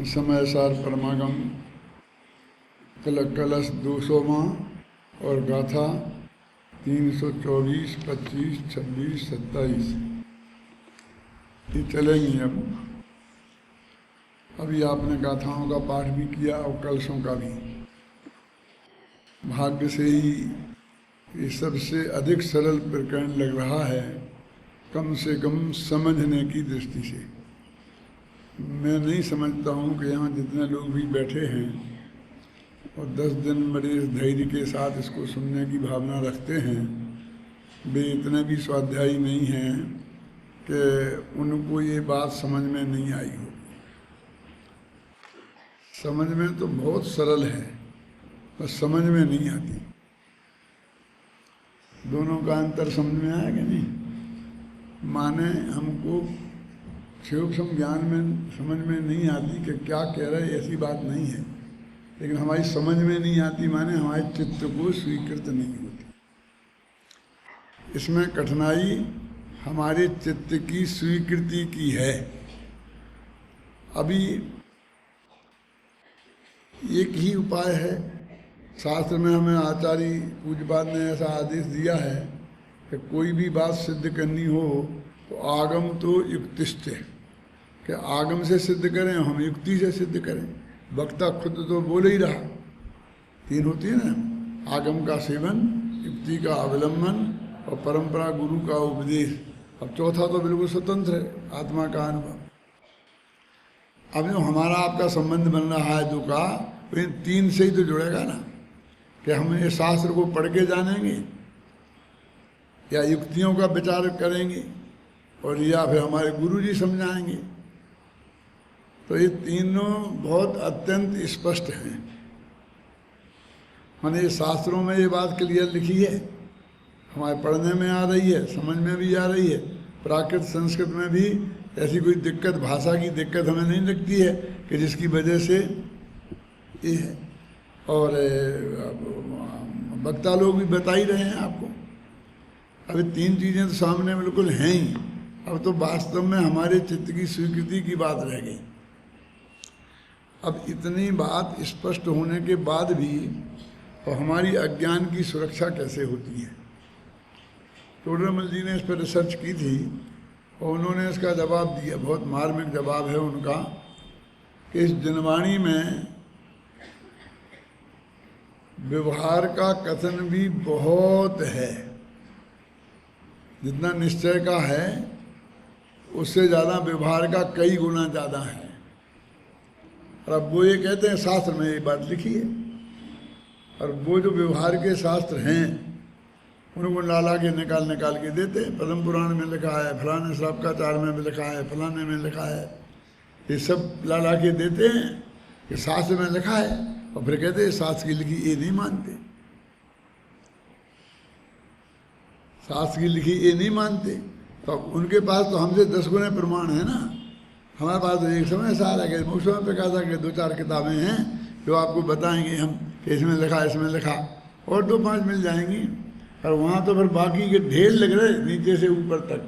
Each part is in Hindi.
समय सार परमागम कलश 200वां और गाथा 324, 25, 26, 27 ये चलेंगी। अभी आपने गाथाओं का पाठ भी किया और कलशों का भी। भाग्य से ही ये सबसे अधिक सरल प्रकरण लग रहा है, कम से कम समझने की दृष्टि से। मैं नहीं समझता हूँ कि यहाँ जितने लोग भी बैठे हैं और 10 दिन बड़े धैर्य के साथ इसको सुनने की भावना रखते हैं, वे इतने भी स्वाध्यायी नहीं हैं कि उनको ये बात समझ में नहीं आई हो। समझ में तो बहुत सरल है, बस समझ में नहीं आती। दोनों का अंतर समझ में आया कि नहीं? माने हमको सूक्ष्म ज्ञान में समझ में नहीं आती कि क्या कह रहे, ऐसी बात नहीं है, लेकिन हमारी समझ में नहीं आती माने हमारे चित्त को स्वीकृत नहीं होती। इसमें कठिनाई हमारे चित्त की स्वीकृति की है। अभी एक ही उपाय है, शास्त्र में हमें आचार्य पूज्यपाद ने ऐसा आदेश दिया है कि कोई भी बात सिद्ध करनी हो तो आगम तो युक्तिष्ठ, कि आगम से सिद्ध करें, हम युक्ति से सिद्ध करें। वक्ता खुद तो बोल ही रहा, 3 होती है ना, आगम का सेवन, युक्ति का अवलंबन और परंपरा गुरु का उपदेश। अब चौथा तो बिल्कुल स्वतंत्र है, आत्मा का अनुभव। अब जो हमारा आपका संबंध बन रहा है जो का, तो इन 3 से ही तो जुड़ेगा ना, कि हम ये शास्त्र को पढ़ के जानेंगे या युक्तियों का विचार करेंगे और या फिर हमारे गुरु जी समझाएंगे। तो ये तीनों बहुत अत्यंत स्पष्ट हैं। मैंने शास्त्रों में ये बात क्लियर लिखी है, हमारे पढ़ने में आ रही है, समझ में भी आ रही है। प्राकृत संस्कृत में भी ऐसी कोई दिक्कत, भाषा की दिक्कत हमें नहीं लगती है कि जिसकी वजह से ये है। और वक्ता लोग भी बता ही रहे हैं आपको। अभी 3 चीज़ें तो सामने बिल्कुल हैं ही। अब तो वास्तव में हमारे चित्त की स्वीकृति की बात रह गई। अब इतनी बात स्पष्ट होने के बाद भी और हमारी अज्ञान की सुरक्षा कैसे होती है? टोडरमल जी ने इस पर रिसर्च की थी और उन्होंने इसका जवाब दिया, बहुत मार्मिक जवाब है उनका, कि इस जनवाणी में व्यवहार का कथन भी बहुत है। जितना निश्चय का है उससे ज़्यादा व्यवहार का कई गुना ज़्यादा है। और अब वो ये कहते हैं, शास्त्र में ये बात लिखी है, और वो जो व्यवहार के शास्त्र हैं उनको ला के निकाल के देते हैं। पद्म पुराण में लिखा है, फलाने श्रावकाचार में भी लिखा है, फलाने में लिखा है, ये सब ला के देते हैं कि शास्त्र में लिखा है, और फिर कहते हैं शास्त्र की लिखी ये नहीं मानते, शास्त्र की लिखी ये नहीं मानते। तो उनके पास तो हमसे 10 गुने प्रमाण है ना। हमारे पास तो एक समय सारा है, उस समय पे कहा था कि 2-4 किताबें हैं जो आपको बताएंगे हम कि इसमें लिखा, इसमें लिखा, और 2-5 मिल जाएंगी। और वहाँ तो फिर बाकी के ढेर लग रहे नीचे से ऊपर तक।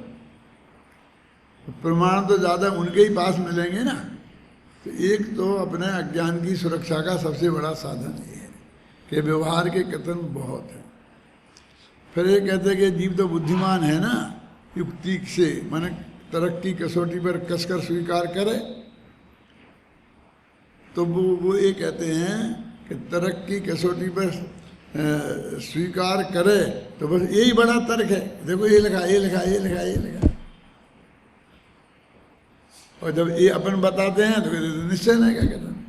प्रमाण तो ज़्यादा उनके ही पास मिलेंगे ना। तो एक तो अपने अज्ञान की सुरक्षा का सबसे बड़ा साधन ये है कि व्यवहार के कथन बहुत है। फिर ये कहते हैं कि जीव तो बुद्धिमान है ना, युक्ति से माने तर्क की कसौटी पर कसकर स्वीकार करे। तो वो ये कहते हैं कि तर्क की कसौटी पर स्वीकार करे तो बस यही बड़ा तर्क है। देखो ये लिखा, ये लिखा, ये लिखा, ये लिखा। और जब ये अपन बताते हैं तो निश्चय नहीं क्या कहते हैं,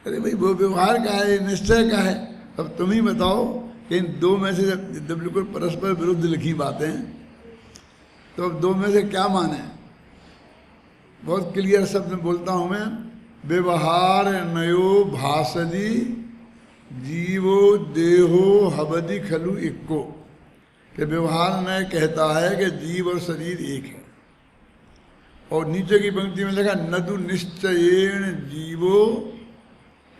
अरे भाई वो व्यवहार का है, निश्चय का है। अब तुम ही बताओ कि इन 2 में से जब बिल्कुल परस्पर विरुद्ध लिखी बातें हैं तो अब 2 में से क्या माने? बहुत क्लियर शब्द में बोलता हूँ मैं, व्यवहार नयो भासदी जीवो देहो हवदि खलु इक्को, कि व्यवहार नय कहता है कि जीव और शरीर एक है। और नीचे की पंक्ति में लिखा नदु निश्चयेण जीवो,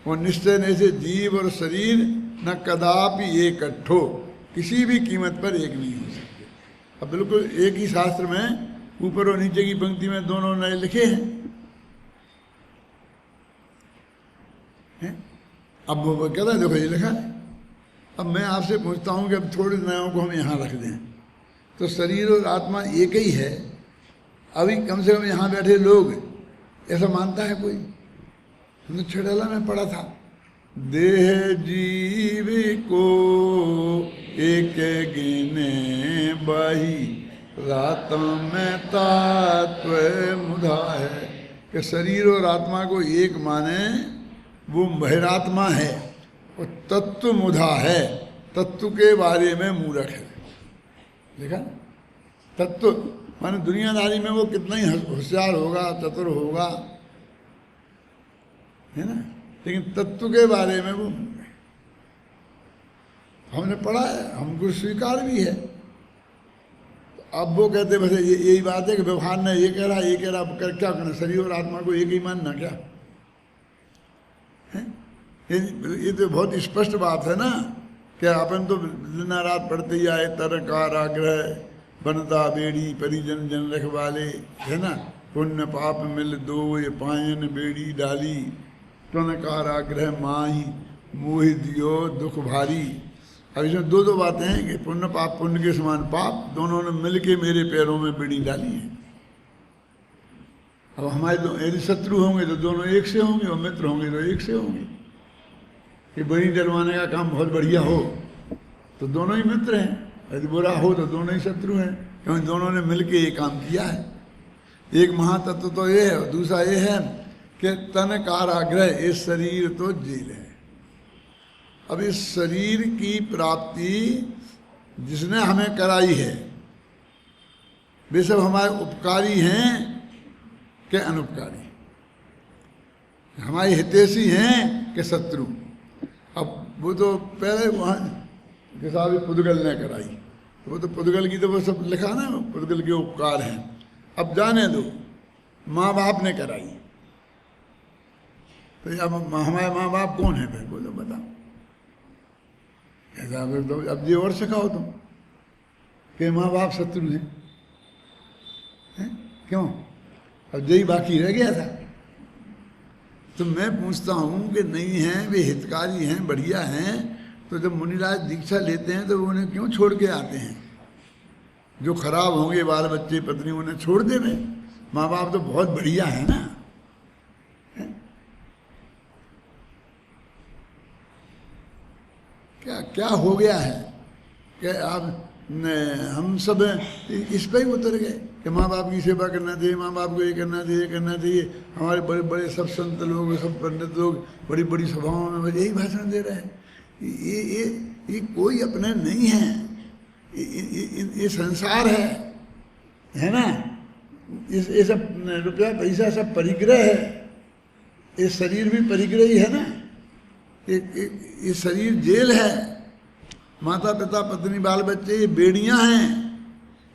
और निश्चय ने से जीव और शरीर न कदापि एकट्ठो, किसी भी कीमत पर एक नहीं हो सकते। अब बिल्कुल एक ही शास्त्र में ऊपर और नीचे की पंक्ति में दोनों नए लिखे हैं। अब वो कहता है देखो ये लिखा है। अब मैं आपसे पूछता हूँ कि अब थोड़े नयों को हम यहाँ रख दें, तो शरीर और आत्मा एक ही है। अभी कम से कम यहाँ बैठे लोग ऐसा मानता है कोई? हमने छड़ेला में पढ़ा था, देह जीव को एक गिने बही रात में तात्व मुधा है, कि शरीर और आत्मा को एक माने वो बहिरात्मा है और तत्व मुधा है, तत्व के बारे में मूर्ख है। देखा, तत्व माने दुनियादारी में वो कितना ही होशियार होगा, चतुर होगा, है ना, लेकिन तत्व के बारे में वो हमने पढ़ा है, हमको स्वीकार भी है। तो अब वो कहते बस यही बात है कि व्यवहार ने ये कह रहा, ये कह रहा, कर क्या करना, शरीर और आत्मा को एक ही मानना क्या है? ये तो बहुत स्पष्ट बात है ना, कि अपन तो दिन रात पढ़ते ही आए, तरकार आग्रह बनता बेड़ी परिजन जन रखवाले, है ना, पुण्य पाप मिल दो ये पायन बेड़ी डाली, त्वनकार आग्रह माही मोहि दियो दुख भारी। अब इसमें दो बातें हैं कि पुण्य पाप, पुण्य के समान पाप, दोनों ने मिल के मेरे पैरों में बेड़ी डाली है। अब हमारे यदि शत्रु होंगे तो दोनों एक से होंगे, और मित्र होंगे तो एक से होंगे। कि बेड़ी डलवाने का काम बहुत बढ़िया हो तो दोनों ही मित्र हैं, यदि बुरा हो तो दोनों ही शत्रु हैं, क्योंकि दोनों ने मिलके ये काम किया है। एक महातत्व तो ये है, और दूसरा ये है कि तन कारागृह, इस शरीर तो जेल है। अब इस शरीर की प्राप्ति जिसने हमें कराई है, वे सब हमारे उपकारी हैं कि अनुपकारी, हमारे हितैषी हैं कि शत्रु। अब वो तो पहले वहाँ के साहब पुद्गल ने कराई, तो वो तो पुद्गल की तो वो सब लिखा ना, पुद्गल के उपकार हैं। अब जाने दो, माँ बाप ने कराई, तो अब हमारे माँ बाप कौन है भाई, बोलो बताओ। ऐसा तो अब ये और सिखाओ तुम कि माँ बाप शत्रु हैं, क्यों? अब यही बाकी रह गया था। तो मैं पूछता हूँ कि नहीं हैं, वे हितकारी हैं, बढ़िया हैं, तो जब मुनिराज दीक्षा लेते हैं तो वो उन्हें क्यों छोड़ के आते हैं? जो खराब होंगे बाल बच्चे पत्नी, उन्हें छोड़ दे में, माँ बाप तो बहुत बढ़िया है ना। क्या क्या हो गया है कि आप हम सब इस पर ही उतर गए कि माँ बाप की सेवा करना चाहिए, माँ बाप को ये करना चाहिए, करना चाहिए। हमारे बड़े बड़े सब संत लोग, सब पंडित लोग बड़ी बड़ी सभाओं में यही भाषण दे रहे हैं। ये कोई अपने नहीं है, ये संसार है ना। ये सब रुपया पैसा सब परिग्रह है, ये शरीर भी परिग्रह ही है ना। ये शरीर जेल है, माता पिता पत्नी बाल बच्चे ये बेड़ियां हैं,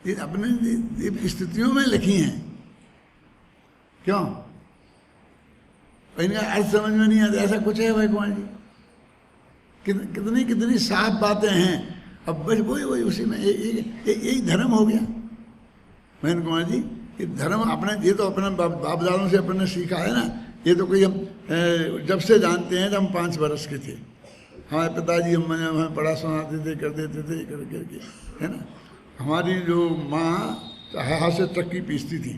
ये अपने स्थितियों में लिखी हैं। क्यों? इनका अर्थ समझ में नहीं आता, ऐसा कुछ है भाई कुमार जी? कितनी कितनी साफ बातें हैं। अब बस वही उसी में यही धर्म हो गया। महेंद्र कुमार जी, ये धर्म अपने, ये तो अपने बाप दादों से अपने सीखा है ना। ये तो कोई हम जब से जानते हैं, जब हम 5 वर्ष के थे, हमारे पिताजी हमें पढ़ा सुनाते थे, कर देते थे, करके, है ना। हमारी जो माँ हाथ से चक्की पीसती थी,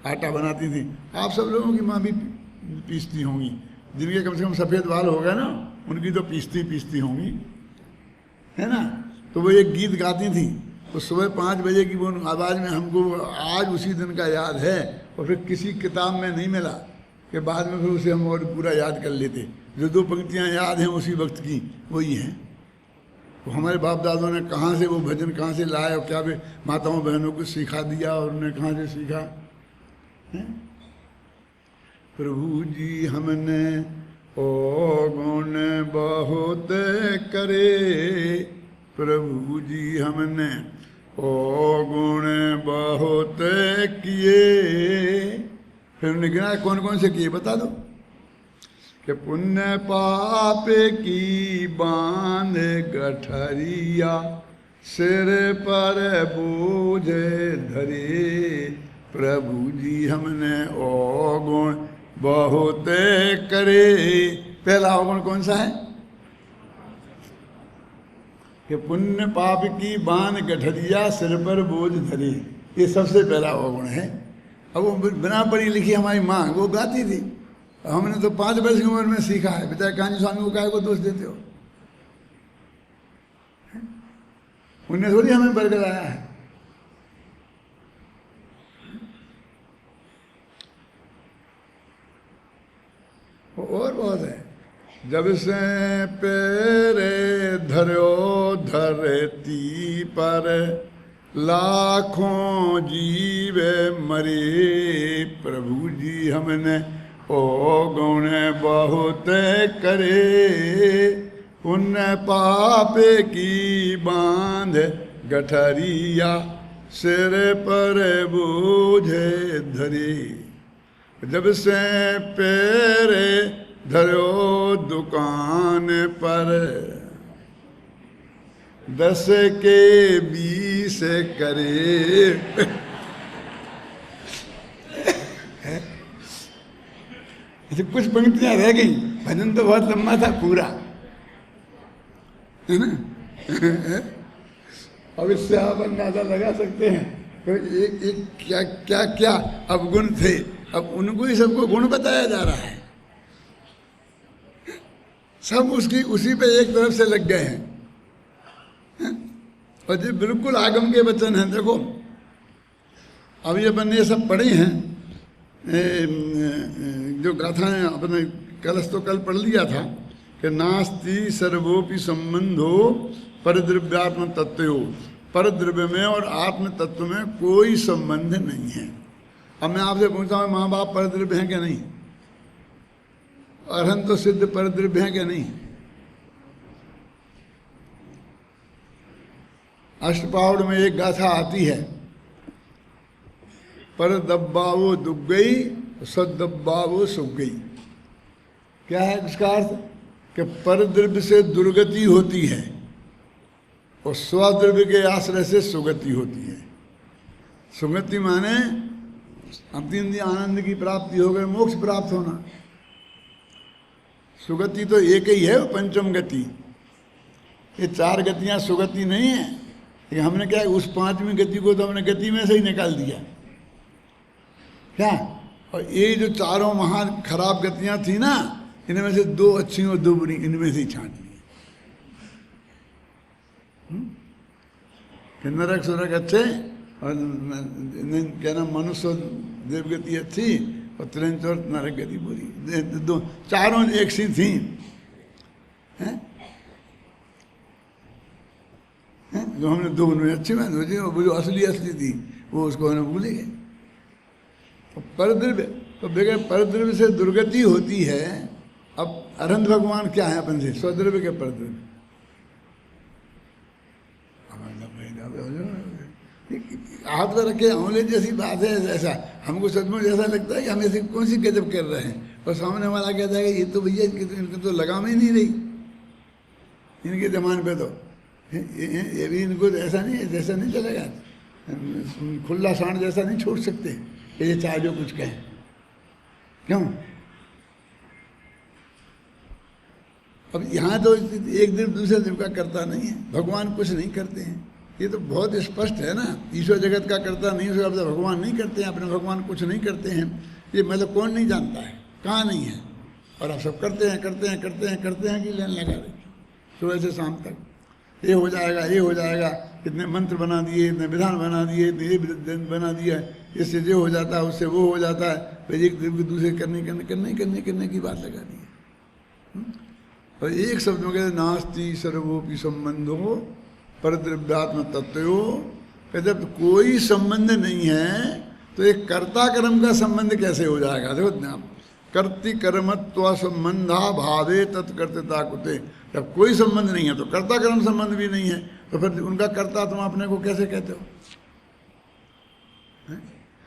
आटा बनाती थी। आप सब लोगों की माँ भी पीसती होंगी, जिनके कम से कम सफ़ेद बाल हो गए ना, उनकी तो पीसती होंगी, है ना। तो वो एक गीत गाती थी, तो सुबह 5 बजे की वो आवाज़ में हमको आज उसी दिन का याद है, और फिर किसी किताब में नहीं मिला कि बाद में फिर उसे हम और पूरा याद कर लेते। जो 2 पंक्तियाँ याद हैं उसी वक्त की, वही हैं। तो हमारे बाप दादों ने कहाँ से वो भजन कहाँ से लाए, और क्या वे माताओं बहनों को सिखा दिया, और उन्हें कहाँ से सीखा है? प्रभु जी हमने ओ गुण बहुत करे, प्रभु जी हमने ओ गुण बहुत किए। फिर उन्हें गिना कौन कौन से किए, बता दो। कि पुण्य पाप की बांध गठरिया सिर पर बोझ धरे, प्रभु जी हमने अवगुण बहुत करे। पहला अवगुण कौन सा है कि पुण्य पाप की बान गठरिया सिर पर बोझ धरे, ये सबसे पहला अवगुण है। अब वो बिना पढ़ी लिखी हमारी माँ वो गाती थी, हमने तो 5 वर्ष की उम्र में सीखा है। बेटा कांजी स्वामी को काहे को दोष देते हो, उन्हें थोड़ी हमें बरकराया है। और बहुत है। जब से पैरे धरो धरती पर, लाखों जीवे मरे, प्रभु जी हमने अवगुण बहुत करे। पुण्य पापे की बांध गठरिया, सिर पर बोझ धरे। जब से पैरे धरो दुकान पर, 10 के 20 करे। ऐसे कुछ पंक्तियां रह गई, भजन तो बहुत लंबा था पूरा, है ना। अब इससे आप अंदाजा लगा सकते हैं तो एक क्या क्या क्या अवगुण थे, अब उनको ही सबको गुण बताया जा रहा है। सब उसकी उसी पे एक तरफ से लग गए हैं। और ये बिल्कुल आगम के वचन हैं। देखो अभी अपन ये सब पढ़े हैं, जो गाथाएं अपने कलश तो कल पढ़ लिया था कि नास्ति सर्वोपि संबंधो परद्रव्यात्म तत्वो, परद्रव्य में और आत्म तत्व में कोई संबंध नहीं है। अब मैं आपसे पूछता हूँ, माँ बाप परद्रव्य हैं क्या नहीं? अरहंत तो सिद्ध परद्रव्य हैं क्या नहीं? अष्टपावड़ में एक गाथा आती है, पर दब्बावो दुब गई सद दब्बावो सुख गई। क्या है इसका अर्थ? कि परद्रव्य से दुर्गति होती है और स्वद्रव्य के आश्रय से सुगति होती है। सुगति माने अतीन्द्रिय आनंद की प्राप्ति हो गई, मोक्ष प्राप्त होना। सुगति तो एक ही है, पंचम गति। ये 4 गतियां सुगति नहीं है। ये हमने क्या उस 5वीं गति को तो हमने गति में से ही निकाल दिया क्या। और ये जो 4 महा खराब गतियां थी ना, इनमें से 2 अच्छी और 2 बुरी, इनमें से ही छांट ली। नरक सुरक अच्छे और क्या नाम मनुष्य देवगति अच्छी और त्रिंच और नरक गति बुरी, 2 चारों एक सी थी। जो हमने 2 में अच्छी बात सोची, वो जो असली थी वो उसको हमने भूले गए। परद्रव्य तो बगैर परद्रव्य से दुर्गति होती है। अब अरहंत भगवान क्या है अपन से? स्वद्रव्य के परद्रव्य। हाथ में रखे आंवले जैसी बात है। ऐसा हमको सचमुच ऐसा लगता है कि हम ऐसी कौन सी गजब कर रहे हैं, और सामने वाला कहता है कि ये तो भैया इनकी तो लगाम ही नहीं रही इनके जमान पे। तो ये भी इनको ऐसा नहीं है, जैसा नहीं चलेगा, खुला सांड जैसा नहीं छोड़ सकते कि ये चाहे जो कुछ कहें। क्यों? अब यहाँ तो एक दिन दूसरे दिन का करता नहीं है, भगवान कुछ नहीं करते हैं। ये तो बहुत स्पष्ट है ना, ईश्वर जगत का करता नहीं, उसका मतलब भगवान नहीं करते हैं, अपने भगवान कुछ नहीं करते हैं। ये मतलब कौन नहीं जानता है, कहाँ नहीं है। और आप सब करते हैं करते हैं करते हैं करते हैं कि लेन लगा देते सुबह से शाम तक। ये हो जाएगा, ये हो जाएगा, इतने मंत्र बना दिए, इतने विधान बना दिए, ये बना दिया, इससे जो हो जाता है उससे वो हो जाता है। फिर एक दिन दूसरे करने की बात लगा दी। और एक शब्द में कहते नास्ति सर्वोपि संबंधो परद्रव्यात्म तत्वो। जब कोई संबंध नहीं है तो एक कर्ता कर्म का संबंध कैसे हो जाएगा? देखो कर्ति कर्मत्व संबंधा भावे तत्कर्तता कुते। जब कोई संबंध नहीं है तो कर्ता कर्म संबंध भी नहीं है, तो फिर उनका कर्ता तुम अपने को कैसे कहते हो?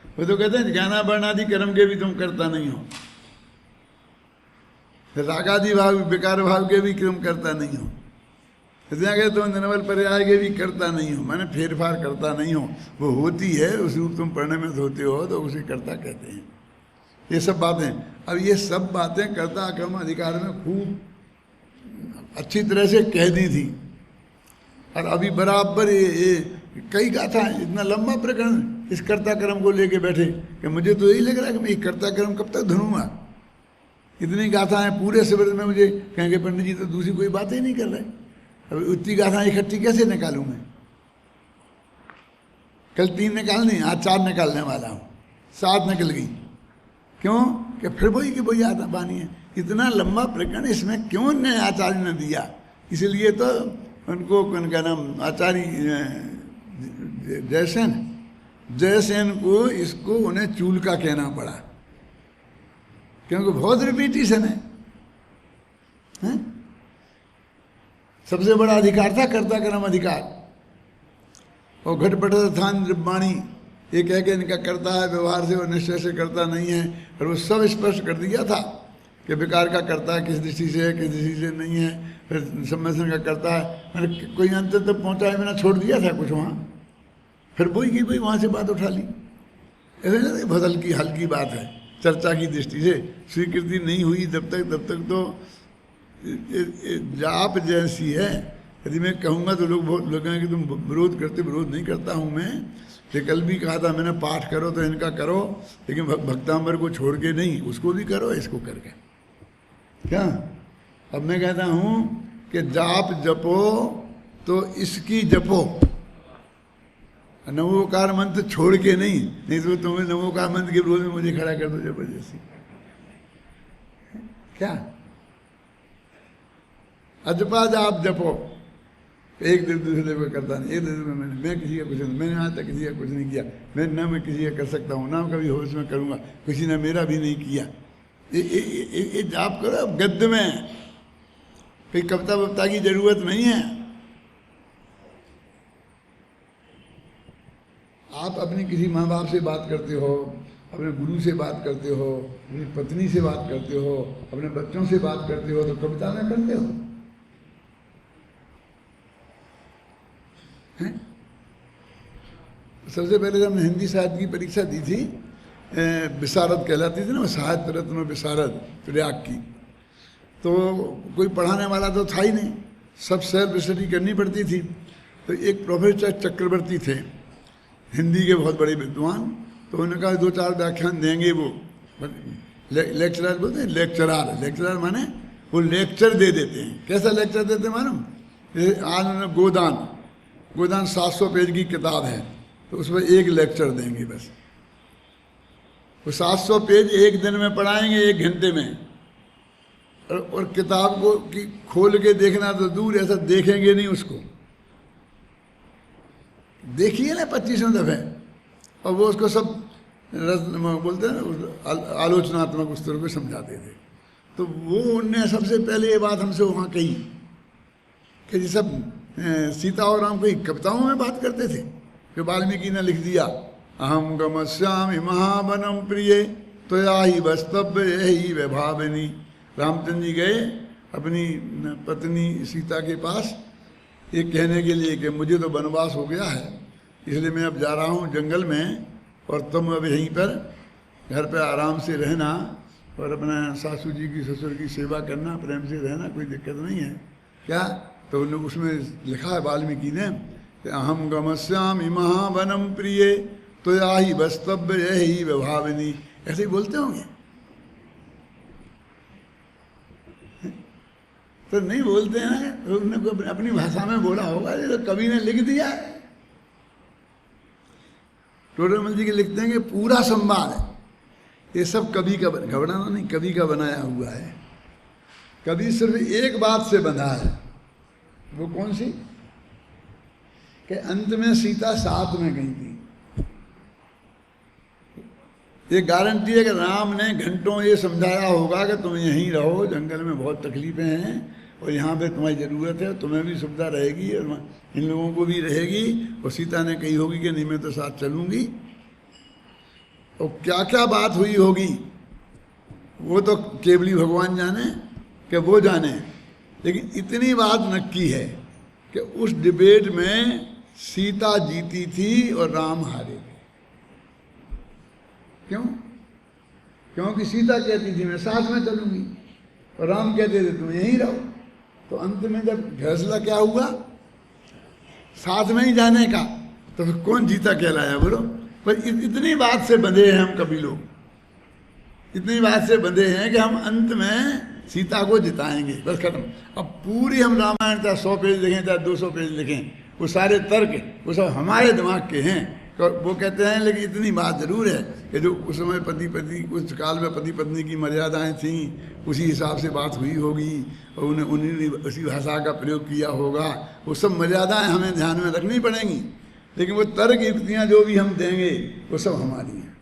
वो तो कहते हैं ज्ञाना वर्णादि कर्म के भी तुम करता नहीं हो, फिर रागादि भाव विकार भाव के भी तुम करता नहीं हो, इतना कहते तुम नवल पर्याय के भी करता नहीं हो, मैंने फेर फार करता नहीं हो, वो होती है उस रूप तुम पढ़ने में होते हो तो उसे कर्ता कहते हैं। ये सब बातें, अब ये सब बातें कर्ता कर्म अधिकार में खूब अच्छी तरह से कह दी थी। और अभी बराबर ये कई गाथा है, इतना लंबा प्रकरण इस कर्ता कर्म को लेके बैठे कि मुझे तो यही लग रहा है कि मैं ये कर्ता कर्म कब तक धरूंगा। इतनी गाथाएं पूरे शिविर में मुझे कहेंगे पंडित जी तो दूसरी कोई बात ही नहीं कर रहे, अब इतनी गाथाएं इकट्ठी कैसे निकालूं मैं। कल 3 निकालनी, आज 4 निकालने वाला हूँ, 7 निकल गई। क्यों? कि फिर वही की वही आता बानी है। इतना लंबा प्रकरण इसमें क्यों ने आचार्य ने दिया, इसलिए तो उनको उनका नाम आचार्य जयसेन को इसको उन्हें चूल का कहना पड़ा, क्योंकि बहुत रिपीटिशन है? सबसे बड़ा अधिकार था कर्ता कर्म अधिकार, और घटपट स्थान द्रव्याणी ये कह के इनका करता है व्यवहार से और निश्चय से करता नहीं है। और वो सब स्पष्ट कर दिया था कि विकार का करता है किस दृष्टि से है, किस दृष्टि से नहीं है, फिर सम्मेलन का करता है। मैंने कोई अंत तक पहुँचाए मैंने छोड़ दिया था कुछ वहाँ, फिर वही की वही वहाँ से बात उठा ली। ऐसे नहीं, बहुत हल्की बात है चर्चा की दृष्टि से। स्वीकृति नहीं हुई तब तक तो जाप जैसी है। यदि मैं कहूँगा तो लोग बहुत लोग कहेंगे कि तुम विरोध करते, विरोध नहीं करता हूँ मैं। ये कल भी कहा था मैंने, पाठ करो तो इनका करो, लेकिन भक्तांबर को छोड़ के नहीं, उसको भी करो इसको करके। क्या अब मैं कहता हूँ कि जाप जपो तो इसकी जपो, नवोकार मंत्र छोड़ के नहीं तो तुम्हें नवोकार मंत्र के विरोध में मुझे खड़ा कर दो जबरदस्ती। क्या अजपा जाप जपो, एक दिन दूसरे को करता नहीं, एक दिन मैं किसी का कुछ नहीं, मैंने आज तक किसी का कुछ नहीं किया, मैं किसी का कर सकता हूँ ना कभी होश में करूँगा, किसी ने मेरा भी नहीं किया। ये जाप करो गद्य में, कोई कविता वक्ता की जरूरत नहीं है। आप अपनी किसी माँ बाप से बात करते हो, अपने गुरु से बात करते हो, अपनी पत्नी से बात करते हो, अपने बच्चों से बात करते हो, तो कविता में करते हो। सबसे पहले जब मैं हिंदी साहित्य की परीक्षा दी थी, विशारद कहलाती थी ना, साहित्य रत्न विशारद प्रयाग की, तो कोई पढ़ाने वाला तो था ही नहीं, सब सेल्फ स्टडी करनी पड़ती थी। तो एक प्रोफेसर चक्रवर्ती थे, हिंदी के बहुत बड़े विद्वान, तो उन्होंने कहा 2-4 व्याख्यान देंगे वो। लेक्चरर बोलते हैं, लेक्चरर माने वो लेक्चर दे देते हैं। कैसा लेक्चर देते हैं मालूम? आज उन्होंने गोदान 700 पेज की किताब है, तो उसमें एक लेक्चर देंगे बस। वो 700 पेज एक दिन में पढ़ाएंगे, 1 घंटे में। और किताब को की खोल के देखना तो दूर, ऐसा देखेंगे नहीं उसको, देखिए ना 25 दफे, और वो उसको सब बोलते हैं ना आलोचनात्मक उस तरह को समझाते थे। तो वो उनने सबसे पहले ये बात हमसे वहाँ कही कि ये सब सीता और राम कोई कविताओं में बात करते थे, जो वाल्मीकि ने लिख दिया, अहम गमस्यामि महावनम प्रिय तो या ही वस्तव्य यही वैभावनी। रामचंद्र जी गए अपनी पत्नी सीता के पास ये कहने के लिए कि मुझे तो वनवास हो गया है, इसलिए मैं अब जा रहा हूँ जंगल में, और तुम अब यहीं पर घर पे आराम से रहना और अपना सासू जी की ससुर की सेवा करना, प्रेम से रहना, कोई दिक्कत नहीं है। क्या तो उसमें लिखा है वाल्मीकि ने, अहम गमस्यामि महावनम प्रिय तो या ही वस्तव्य यही वैभावनी। ऐसे ही बोलते होंगे, तो नहीं बोलते हैं, तो उन्होंने अपनी भाषा में बोला होगा, ये तो कवि ने लिख दिया है। टोडरमल जी के लिखते हैं कि पूरा संवाद है, ये सब कवि का घबराना नहीं, कवि का बनाया हुआ है। कवि सिर्फ एक बात से बंधा है, वो कौन सी? कि अंत में सीता साथ में गई थी। ये गारंटी है कि राम ने घंटों ये समझाया होगा कि तुम यहीं रहो, जंगल में बहुत तकलीफें हैं और यहाँ पे तुम्हारी ज़रूरत है, तुम्हें भी सुविधा रहेगी और इन लोगों को भी रहेगी। और सीता ने कही होगी कि नहीं मैं तो साथ चलूँगी। और क्या क्या बात हुई होगी वो तो केवली भगवान जाने, कि वो जाने, लेकिन इतनी बात नक्की है कि उस डिबेट में सीता जीती थी और राम हारे थे। क्यों? क्योंकि सीता कहती थी मैं साथ में चलूंगी और राम कहते थे तुम यहीं रहो। तो अंत में जब फैसला क्या हुआ साथ में ही जाने का, तो फिर कौन जीता कहलाया बोलो। पर इतनी बात से बंधे हैं हम कभी लोग, इतनी बात से बंधे हैं कि हम अंत में सीता को जिताएंगे, बस खत्म। अब पूरी हम रामायण चाहे 100 पेज लिखें चाहे 200 पेज लिखें, वो सारे तर्क वो सब हमारे दिमाग के हैं। तो वो कहते हैं लेकिन इतनी बात जरूर है कि जो उस समय पति पत्नी उस काल में पति पत्नी की मर्यादाएं थीं उसी हिसाब से बात हुई होगी और उन्होंने उसी भाषा का प्रयोग किया होगा। वो सब मर्यादाएं हमें ध्यान में रखनी पड़ेंगी, लेकिन वो तर्क युक्तियाँ जो भी हम देंगे वो सब हमारी हैं।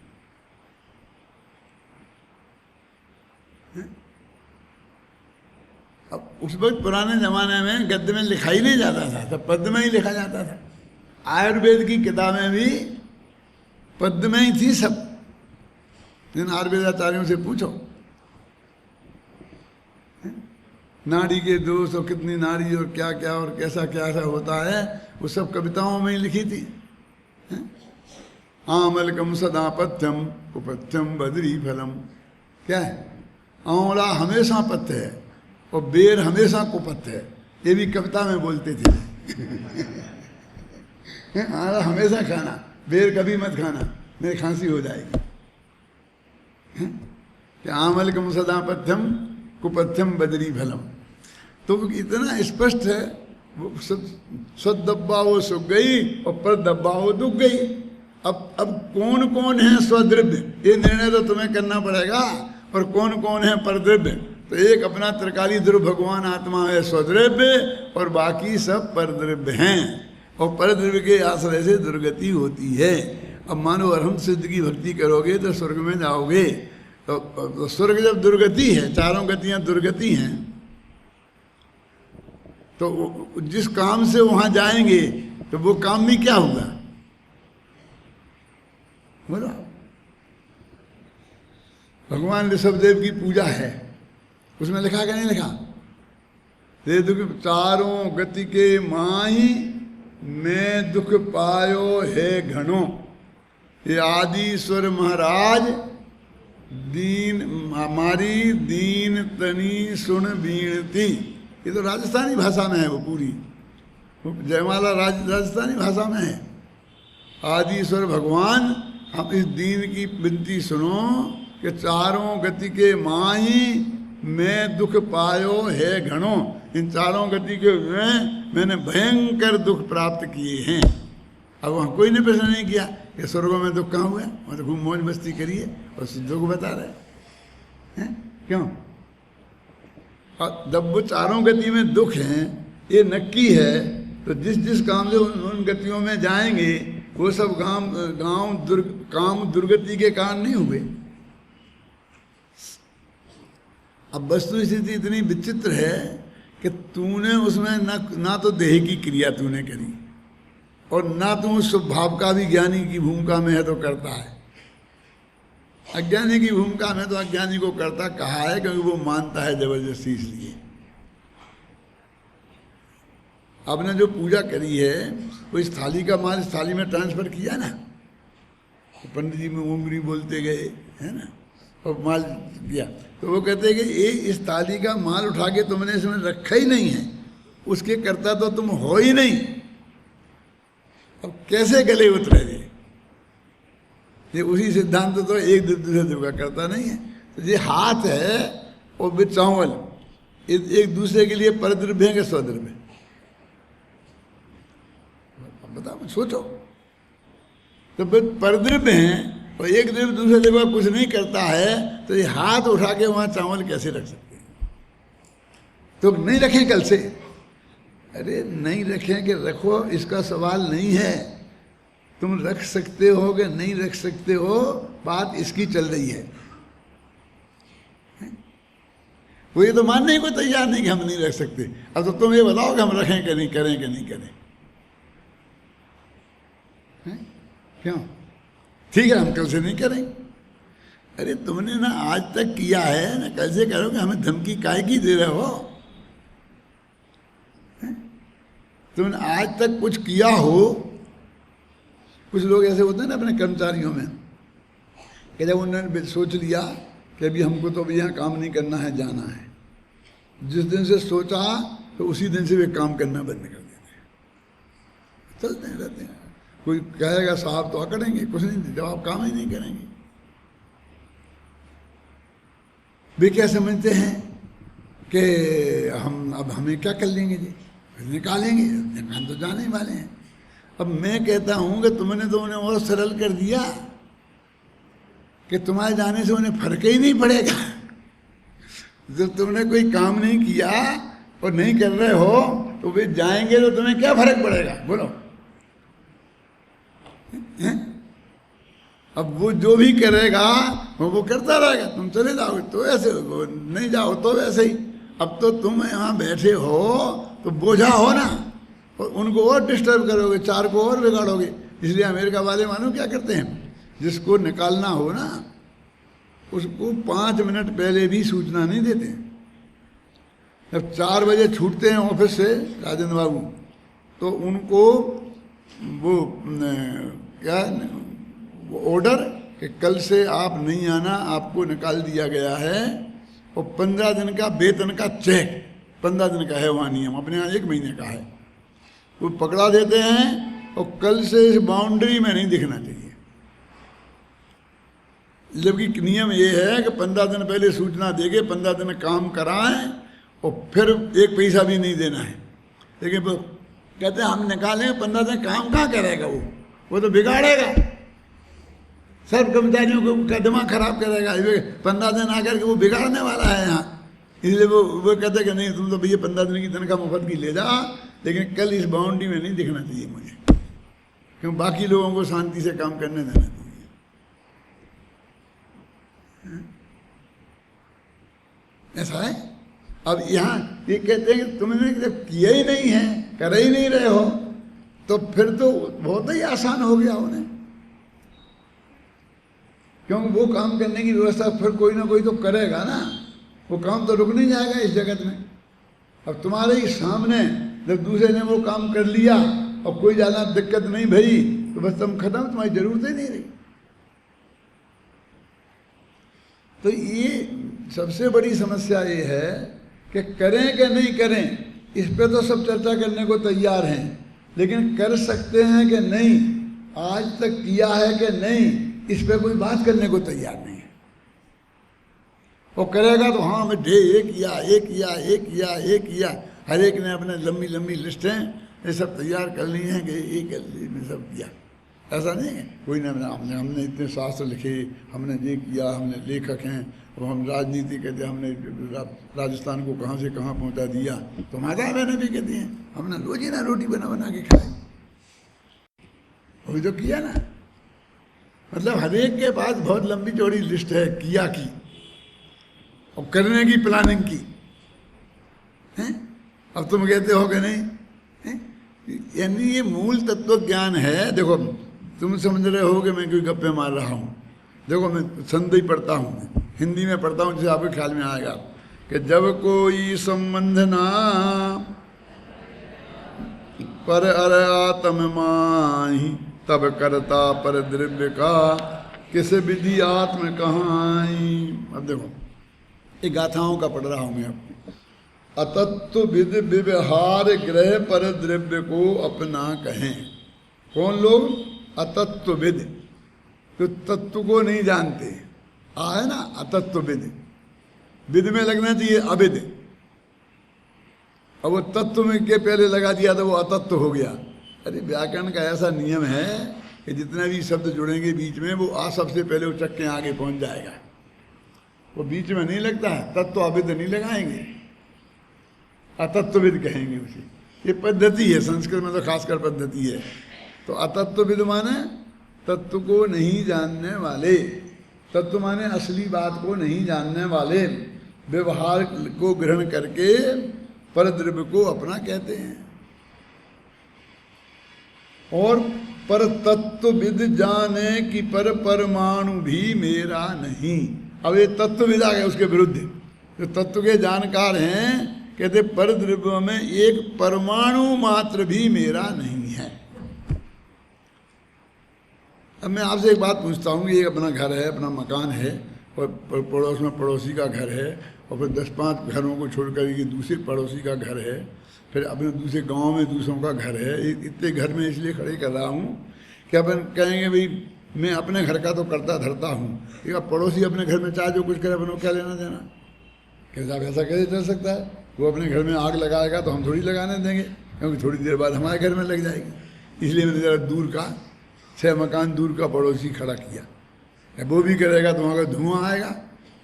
अब उस वक्त पुराने ज़माने में गद्य में लिखा ही नहीं जाता था, तब पद्य में ही लिखा जाता था। आयुर्वेद की किताबें भी पद्य में ही थी सब। जिन आयुर्वेदाचार्यों से पूछो नाड़ी के दोष और कितनी नाड़ी और क्या क्या और कैसा क्या होता है, वो सब कविताओं में ही लिखी थी। आमलकम सदा पथ्यम उपथ्यम बद्री फलम, क्या है? आंवला हमेशा पथ्य है और बेर हमेशा कुपथ्य है, ये भी कविता में बोलते थे। आंवला हमेशा खाना, बेर कभी मत खाना, मेरी खांसी हो जाएगी। कि आमलकम सदा पथ्यम कुपथ्यम बद्री फलम, तो इतना स्पष्ट है। वो स्वदब्बा वो सुख गई और पर दब्बा वो दुख गई। अब कौन कौन है स्वद्रव्य, ये निर्णय तो तुम्हें करना पड़ेगा। और कौन कौन है परद्रव्य, तो एक अपना त्रिकाली ध्रुव भगवान आत्मा है स्वद्रव्य और बाकी सब परद्रव्य हैं। और परद्रव्य के आश्रय से दुर्गति होती है। अब मानो अरहंत सिद्ध की भक्ति करोगे तो स्वर्ग में जाओगे। तो स्वर्ग जब दुर्गति है, चारों गतियां दुर्गति हैं, तो जिस काम से वहां जाएंगे तो वो काम भी क्या होगा बोलो। भगवान ऋषभदेव की पूजा है, उसमें लिखा क्या नहीं लिखा? ये दुख चारों गति के माही मैं दुख पायो है घनो, ये आदिश्वर महाराज दीन हमारी दीन तनी सुन बीणती। ये तो राजस्थानी भाषा में है, वो पूरी जयमाला राजस्थानी भाषा में है। आदिश्वर भगवान हम इस दीन की विनती सुनो कि चारों गति के माही मैं दुख पायो है घनो, इन चारों गति के मैंने भयंकर दुख प्राप्त किए हैं। अब वहाँ कोई ने प्रश्न नहीं किया कि स्वर्गों में दुख कहाँ हुआ, वहाँ तो खूब मौज मस्ती करिए और दुख बता रहे हैं। क्यों? और जब वो चारों गति में दुख हैं ये नक्की है, तो जिस जिस काम से उन गतियों में जाएंगे वो सब काम दुर्गति के कारण नहीं हुए। अब वस्तु स्थिति इतनी विचित्र है कि तूने उसमें ना तो देह की क्रिया तूने करी और ना तू स्वभाव का भी ज्ञानी की भूमिका में है तो करता है। अज्ञानी की भूमिका में तो अज्ञानी को करता कहा है क्योंकि वो मानता है जबरदस्ती। इसलिए आपने जो पूजा करी है वो इस थाली का माल इस थाली में ट्रांसफर किया ना, तो पंडित जी में उंगली बोलते गए है ना और माल किया, तो वो कहते हैं कि ये इस थाली का माल उठा के तुमने इसमें रखा ही नहीं है, उसके करता तो तुम हो ही नहीं। अब कैसे गले उतरे ये उसी सिद्धांत तो एक दूसरे का करता नहीं है। तो ये हाथ है और विद चावल एक दूसरे के लिए परद्रव्य है कि स्वद्रव्य? बताओ सोचो। तो परद्रव्य हैं और एक द्रव्य दूसरे द्रव्य कुछ नहीं करता है, तो ये हाथ उठा के वहां चावल कैसे रख सकते हैं? तो नहीं रखें कल से। अरे नहीं रखें कि रखो, इसका सवाल नहीं है। तुम रख सकते हो कि नहीं रख सकते हो, बात इसकी चल रही है। वो ये तो मानने को तैयार नहीं कि हम नहीं रख सकते। अब तो तुम ये बताओ कि हम रखें कि नहीं, करें कि नहीं करें। क्यों? ठीक है हम कल से नहीं करेंगे। अरे तुमने ना आज तक किया है ना कल से करोगे, हमें धमकी काहे की दे रहे हो? तुमने आज तक कुछ किया हो। कुछ लोग ऐसे होते हैं ना अपने कर्मचारियों में कि जब उन्होंने सोच लिया कि अभी हमको तो अभी यहाँ काम नहीं करना है, जाना है, जिस दिन से सोचा तो उसी दिन से वे काम करना बंद कर देते हैं, चलते हैं रहते हैं। कोई कहेगा साहब तो अकड़ेंगे, कुछ नहीं, जब आप काम ही नहीं करेंगे। वे क्या समझते हैं कि हम अब हमें क्या कर लेंगे जी, निकालेंगे, निकाल तो जाने ही वाले हैं। अब मैं कहता हूं कि तुमने तो उन्हें और सरल कर दिया कि तुम्हारे जाने से उन्हें फर्क ही नहीं पड़ेगा। जब तुमने कोई काम नहीं किया और नहीं कर रहे हो तो वे जाएंगे तो तुम्हें क्या फर्क पड़ेगा, बोलो। हैं? अब वो जो भी करेगा वो करता रहेगा, तुम चले जाओगे तो ऐसे, वो नहीं जाओ तो वैसे ही। अब तो तुम यहाँ बैठे हो तो बोझा हो ना, और उनको और डिस्टर्ब करोगे, चार को और बिगाड़ोगे। इसलिए अमेरिका वाले मानो क्या करते हैं, जिसको निकालना हो ना उसको 5 मिनट पहले भी सूचना नहीं देते। जब 4 बजे छूटते हैं ऑफिस से राजेंद्र बाबू, तो उनको वो क्या वो ऑर्डर कि कल से आप नहीं आना, आपको निकाल दिया गया है, और 15 दिन का वेतन का चेक, 15 दिन का है वहाँ नियम, अपने यहाँ 1 महीने का है, वो पकड़ा देते हैं। और कल से इस बाउंड्री में नहीं दिखना चाहिए। जबकि नियम ये है कि 15 दिन पहले सूचना देके 15 दिन काम कराएं और फिर 1 पैसा भी नहीं देना है। लेकिन वो कहते हैं हम निकालें, 15 दिन काम कहाँ करेगा वो तो बिगाड़ेगा, सब कर्मचारियों का दिमाग खराब करेगा। 15 दिन आकर के वो बिगाड़ने वाला है यहाँ। इसलिए वो कहते हैं कि नहीं, तुम तो भैया 15 दिन की तनख्वाह मुफ्त की ले जा, लेकिन कल इस बाउंड्री में नहीं दिखना चाहिए मुझे, क्यों बाकी लोगों को शांति से काम करने देना चाहिए। ऐसा है। अब यहाँ ये कहते हैं कि तुमने जब किया ही नहीं है, कर ही नहीं रहे हो, तो फिर तो बहुत ही आसान हो गया उन्हें, क्योंकि वो काम करने की व्यवस्था फिर कोई ना कोई तो करेगा ना, वो काम तो रुक नहीं जाएगा इस जगत में। अब तुम्हारे ही सामने जब दूसरे ने वो काम कर लिया और कोई ज़्यादा दिक्कत नहीं भई, तो बस तुम खत्म, तुम्हारी जरूरत ही नहीं रही। तो ये सबसे बड़ी समस्या ये है कि करें कि नहीं करें, इस पे तो सब चर्चा करने को तैयार हैं, लेकिन कर सकते हैं कि नहीं, आज तक किया है कि नहीं, इस पे कोई बात करने को तैयार नहीं है। वो करेगा तो हाँ मैं ये किया, हर एक ने अपने लंबी लंबी लिस्टें ये सब तैयार कर ली हैं कि ये कर ली, मैं सब किया। ऐसा नहीं है, कोई ने हमने इतने शास्त्र लिखे, हमने ये किया, हमने लेखक हैं, और हम राजनीति कहते, हमने राजस्थान को कहाँ से कहाँ पहुँचा दिया, तो माता बहने भी कहती हैं हमने रोजी ना रोटी बना बना के खाए, वही तो किया ना। मतलब हर एक के पास बहुत लंबी चौड़ी लिस्ट है किया की और करने की, प्लानिंग की हैं। अब तुम कहते हो कि नहीं, यानी ये मूल तत्व ज्ञान है। देखो तुम समझ रहे हो कि मैं कोई गप्पे मार रहा हूँ। देखो मैं संधि पढ़ता हूँ, हिंदी में पढ़ता हूँ, जिसे आपके ख्याल में आएगा कि जब कोई संबंध ना पर आत्म माही, तब करता पर द्रव्य का किस विधि आत्म कहाई। अब देखो ये गाथाओं का पढ़ रहा हूँ मैं आपको। अतत्व विद व्यवहार ग्रह पर द्रव्य को अपना कहें। कौन लोग? अतत्व विद, तो तत्व को नहीं जानते, है ना अतत्व विद, विद में लगना चाहिए अविद। अब वो तत्व में के पहले लगा दिया तो वो अतत्व हो गया। अरे व्याकरण का ऐसा नियम है कि जितने भी शब्द जुड़ेंगे बीच में, वो आ सबसे पहले वो चक्के आगे पहुंच जाएगा, वो बीच में नहीं लगता है। तत्व अविद नहीं लगाएंगे, अतत्वविद कहेंगे उसे। ये पद्धति है, संस्कृत में तो खासकर पद्धति है। तो अतत्वविद माने तत्व को नहीं जानने वाले, तत्व माने असली बात को नहीं जानने वाले, व्यवहार को ग्रहण करके पर द्रव्य को अपना कहते हैं। और पर तत्वविद जाने कि पर परमाणु भी मेरा नहीं। अब ये तत्वविद आ गए उसके विरुद्ध, जो तत्व के जानकार हैं कहते पर द्रव्य में एक परमाणु मात्र भी मेरा नहीं है। अब मैं आपसे एक बात पूछता हूँ, ये अपना घर है, अपना मकान है, और पड़ोस में पड़ोसी का घर है, और फिर 10-5 घरों को छोड़कर ये दूसरे पड़ोसी का घर है, फिर अपने दूसरे गांव में दूसरों का घर है। इतने घर में इसलिए खड़े कर रहा हूँ कि अपन कहेंगे भाई मैं अपने घर का तो करता धरता हूँ, ठीक है, पड़ोसी अपने घर में चाहे जो कुछ करे अपन को क्या लेना देना? कैसा ऐसा कैसे चल सकता है? वो अपने घर में आग लगाएगा तो हम थोड़ी लगाने देंगे, क्योंकि थोड़ी देर बाद हमारे घर में लग जाएगी। इसलिए मैंने ज़रा दूर का 6 मकान दूर का पड़ोसी खड़ा किया। वो भी करेगा तो वहाँ का धुआं आएगा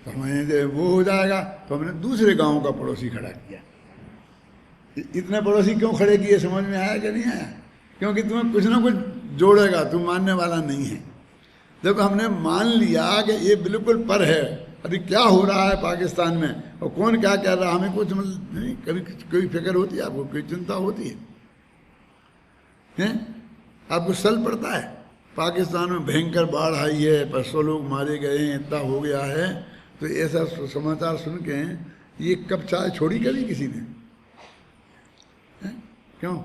तो हमारे वो हो जाएगा, तो हमने दूसरे गांव का पड़ोसी खड़ा किया। इतने पड़ोसी क्यों खड़े किए समझ में आया कि नहीं आया? क्योंकि तुम्हें कुछ ना कुछ जोड़ेगा, तुम मानने वाला नहीं है। जब हमने मान लिया कि ये बिल्कुल पर है, अभी क्या हो रहा है पाकिस्तान में और कौन क्या कह रहा है हमें कुछ समझ नहीं। कभी कोई फिक्र होती है आपको? कोई चिंता होती है? आपको सल पड़ता है? पाकिस्तान में भयंकर बाढ़ आई है, 500 लोग मारे गए हैं, इतना हो गया है, तो ऐसा समाचार सुन के ये कब चाय छोड़ी कभी किसी ने? क्यों?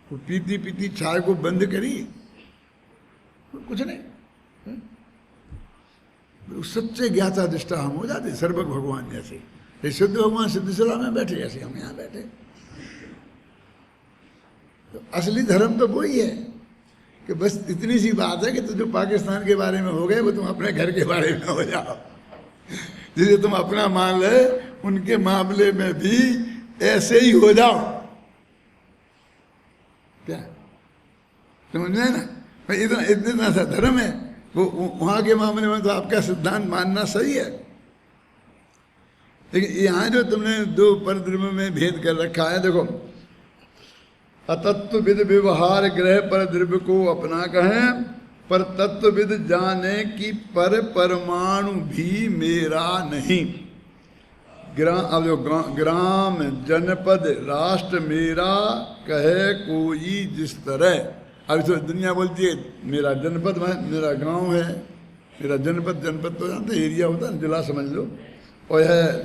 वो पीती पीती चाय को बंद करी? कुछ नहीं। सच्चे ज्ञाता दृष्टा हम हो जाते, सर्वज्ञ भगवान जैसे। ये सिद्ध भगवान सिद्धशिला में बैठे जैसे हम यहाँ बैठे। तो असली धर्म तो वही है कि बस इतनी सी बात है कि तो जो पाकिस्तान के बारे में हो गए वो तुम अपने घर के बारे में हो जाओ। जिसे तुम अपना मान ले उनके मामले में भी ऐसे ही हो जाओ। क्या समझ में ना? इतना इतना सा धर्म है। वो वहां के मामले में तो आपका सिद्धांत मानना सही है, लेकिन यहाँ जो तुमने 2 परद्रव्य में भेद कर रखा है, देखो अतत्वविद व्यवहार ग्रह पर द्रव्य को अपना कहें, पर तत्वविद जाने कि पर परमाणु भी मेरा नहीं। ग्राम जनपद राष्ट्र मेरा कहे कोई जिस तरह। अभी तो दुनिया बोलती है मेरा जनपद मेरा गांव है, मेरा जनपद, जनपद तो जानते एरिया होता है, जिला समझ लो, और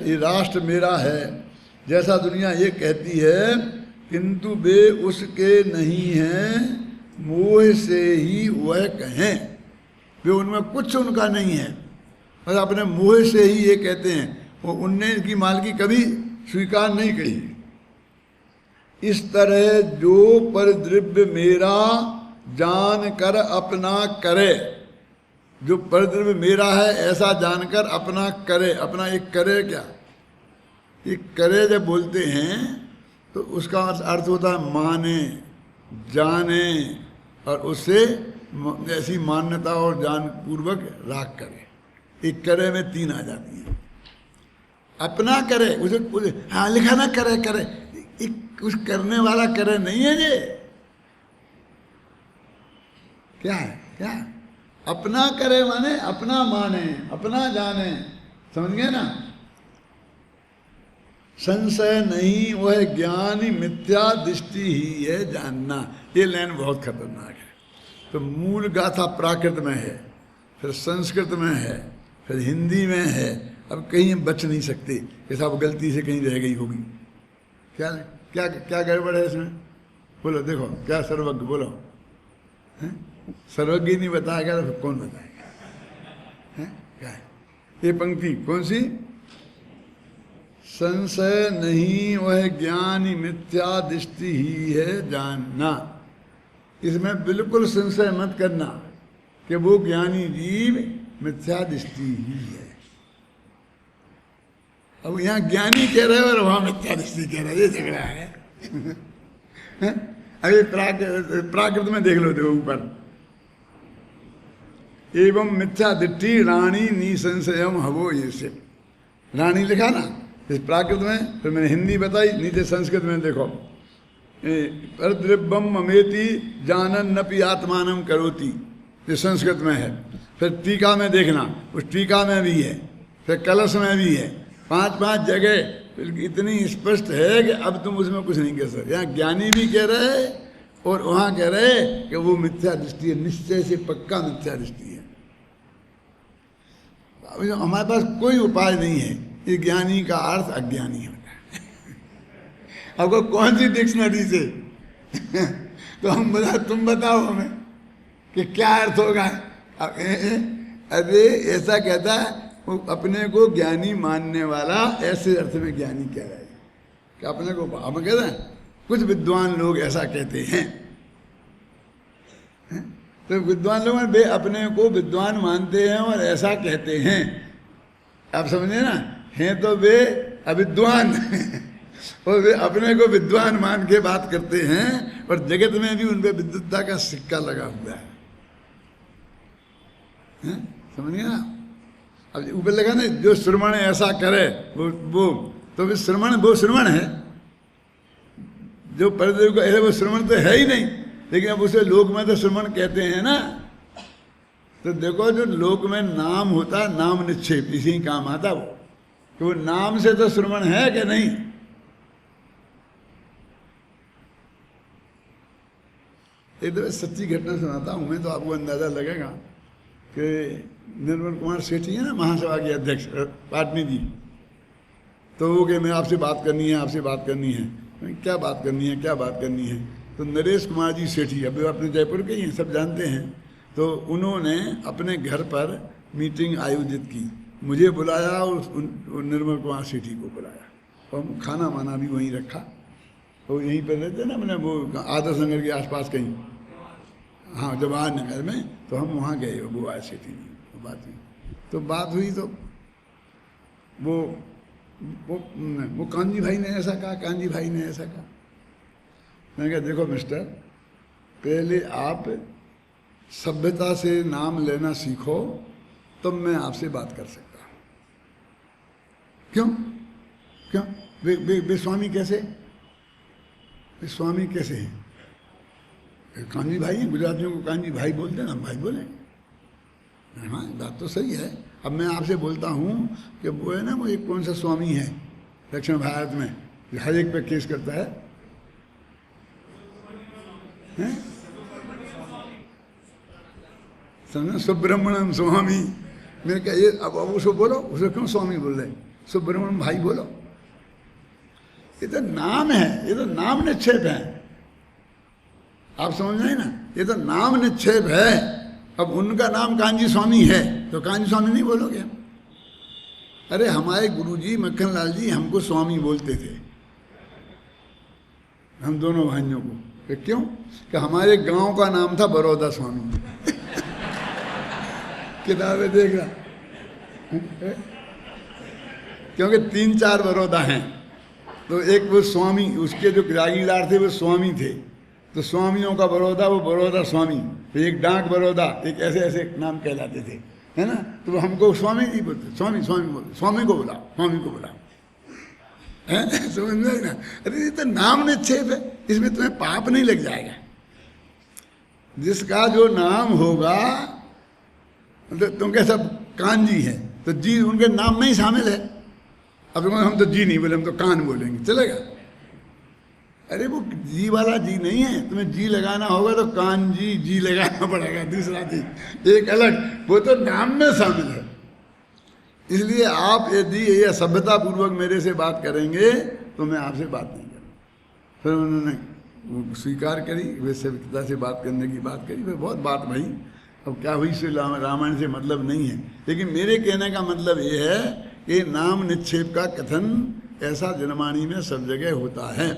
ये राष्ट्र मेरा है, जैसा दुनिया ये कहती है, किंतु वे उसके नहीं हैं, मोह से ही वह कहें। वे उनमें कुछ उनका नहीं है, बस अपने मोह से ही ये कहते हैं। वो उनने इनकी मालकी कभी स्वीकार नहीं करी। इस तरह जो पर द्रव्य मेरा जान कर अपना करे, जो पर द्रव्य मेरा है ऐसा जानकर अपना करे। अपना एक करे क्या? एक करे जब बोलते हैं तो उसका अर्थ होता है माने, जाने, और उससे ऐसी मान्यता और जान पूर्वक राग करे। एक करे में 3 आ जाती हैं। अपना करे, उसे हाँ लिखा ना करे, करे कुछ करने वाला करे नहीं है ये। क्या है? क्या अपना करे माने अपना माने, अपना जाने, समझ गए ना? संशय नहीं वह ज्ञानी मिथ्या दृष्टि ही है जानना। ये लाइन बहुत खतरनाक है। तो मूल गाथा प्राकृत में है, फिर संस्कृत में है, फिर हिंदी में है। अब कहीं बच नहीं सकते कि साहब गलती से कहीं रह गई होगी। क्या क्या क्या गड़बड़ है इसमें? बोलो, देखो क्या सर्वज्ञ बोलो। सर्वज्ञ नहीं बताएगा तो फिर कौन बताएगा? है क्या है ये पंक्ति? कौन सी? संशय नहीं वह ज्ञानी मिथ्या दृष्टि ही है जानना। इसमें बिल्कुल संशय मत करना कि वो ज्ञानी जीव मिथ्या दृष्टि ही है। अब यहाँ ज्ञानी कह रहे हो और वहां मिथ्या दृष्टि कह रहे, ये झगड़ा है। अभी प्राकृत में देख लो, देखो ऊपर, एवं मिथ्या दृष्टि रानी निसंशयम हवो, ये से रानी लिखा ना इस प्राकृत में, फिर मैंने हिंदी बताई, नीचे संस्कृत में देखो, परद्रव्यम ममेति जानन नपि आत्मानम करोति, ये संस्कृत में है। फिर टीका में देखना, उस टीका में भी है, फिर कलश में भी है, 5-5 जगह इतनी स्पष्ट है कि अब तुम उसमें कुछ नहीं कह सकते। यहाँ ज्ञानी भी कह रहे और वहाँ कह रहे कि वो मिथ्या दृष्टि है, निश्चय से पक्का मिथ्या दृष्टि है। हमारे पास कोई उपाय नहीं है ये ज्ञानी का अर्थ अज्ञानी होता है। आपको कौन सी डिक्शनरी से तो हम बोला तुम बताओ हमें कि क्या अर्थ होगा। अरे ऐसा कहता है वो अपने को ज्ञानी मानने वाला, ऐसे अर्थ में ज्ञानी कह रहा है कि अपने को, हम कहते हैं कुछ विद्वान लोग ऐसा कहते हैं, तो विद्वान लोग वे अपने को विद्वान मानते हैं और ऐसा कहते हैं। आप समझे ना, हैं तो वे अविद्वान और वे अपने को विद्वान मान के बात करते हैं और जगत में भी उन पे विद्वत्ता का सिक्का लगा हुआ है। समझ गया ना। अब ऊपर लगा ना, जो श्रवण ऐसा करे वो तो भी श्रवण, वो श्रवण है। जो परदेव को ऐसे वो श्रवण तो है ही नहीं, लेकिन अब उसे लोक में तो श्रवण कहते हैं ना। तो देखो जो लोक में नाम होता, नाम निक्षेप, इसी काम आता वो, कि वो नाम से तो श्रवण है कि नहीं। एक दफे सच्ची घटना सुनाता हूं मैं, तो आपको अंदाजा लगेगा कि निर्मल कुमार सेठी है ना, महासभा के अध्यक्ष पाटनी जी, तो वो कि मैं आपसे बात करनी है, आपसे बात करनी है। क्या बात करनी है, क्या बात करनी है। तो नरेश कुमार जी सेठी, अभी अपने जयपुर के ही हैं, सब जानते हैं। तो उन्होंने अपने घर पर मीटिंग आयोजित की, मुझे बुलाया और निर्मल कुमार सेठी को बुलाया, और खाना वाना भी वहीं रखा। तो यहीं पर रहते ना, मैंने वो आदर्श नगर के आसपास कहीं, हाँ जवाहर नगर में, तो हम वहाँ गए, वो आए सेठी जी, तो बात हुई। तो वो कांजी भाई ने ऐसा कहा, कांजी भाई ने ऐसा कहा। मैंने कहा देखो मिस्टर, पहले आप सभ्यता से नाम लेना सीखो, तब मैं आपसे बात कर सकता हूँ। क्यों क्यों वे स्वामी कैसे, वे स्वामी कैसे हैं? कांजी भाई हैं, गुजरातियों को कांजी भाई बोलते हैं ना, भाई बोले। हाँ बात तो सही है। अब मैं आपसे बोलता हूँ कि वो है ना, वो एक कौन सा स्वामी है दक्षिण भारत में, हर एक पे केस करता है, समझे, सुब्रह्मण्यम स्वामी। मैंने कहा ये अब उसको बोलो, उसे क्यों स्वामी बोल रहे, सुब्रह्मण्यम भाई बोलो। ये तो नाम है, ये तो नाम निक्षेप है, आप समझ रहे ना, ये तो नाम निक्षेप है। अब उनका नाम कांजी स्वामी है तो कांजी स्वामी नहीं बोलोगे। अरे हमारे गुरुजी मक्खनलाल जी हमको स्वामी बोलते थे, हम दोनों भाइयों को। कि क्यों? कि हमारे गांव का नाम था बड़ौदा स्वामी। किताबें देख रहा, क्योंकि 3-4 बड़ौदा हैं, तो एक वो स्वामी, उसके जो जागीरदार थे वो स्वामी थे, तो स्वामियों का बड़ौदा, वो बड़ौदा स्वामी, फिर एक डाक बड़ौदा, एक ऐसे ऐसे नाम कहलाते थे, है ना। तो वो हमको स्वामी जी बोलते, स्वामी स्वामी बोलते, स्वामी को बुलाओ, स्वामी को बुलाओ, समझ में ना। अरे ये तो नाम निक्षेप है, इसमें तुम्हें पाप नहीं लग जाएगा। जिसका जो नाम होगा, मतलब तुम क्या सब कांजी है तो जी उनके नाम में ही शामिल है। अब हम तो जी नहीं बोले, हम तो कान बोलेंगे, चलेगा? अरे वो जी वाला जी नहीं है, तुम्हें जी लगाना होगा तो कान जी लगाना पड़ेगा, दूसरा जी एक अलग, वो तो नाम में शामिल है। इसलिए आप यदि ये सभ्यता पूर्वक मेरे से बात करेंगे तो मैं आपसे बात नहीं करूँगा। फिर उन्होंने स्वीकार करी, वे सभ्यता से बात करने की बात करी, फिर बहुत बात भई। अब क्या हुई से रामायण से मतलब नहीं है, लेकिन मेरे कहने का मतलब ये है कि नाम निक्षेप का कथन ऐसा जनवाणी में सब जगह होता है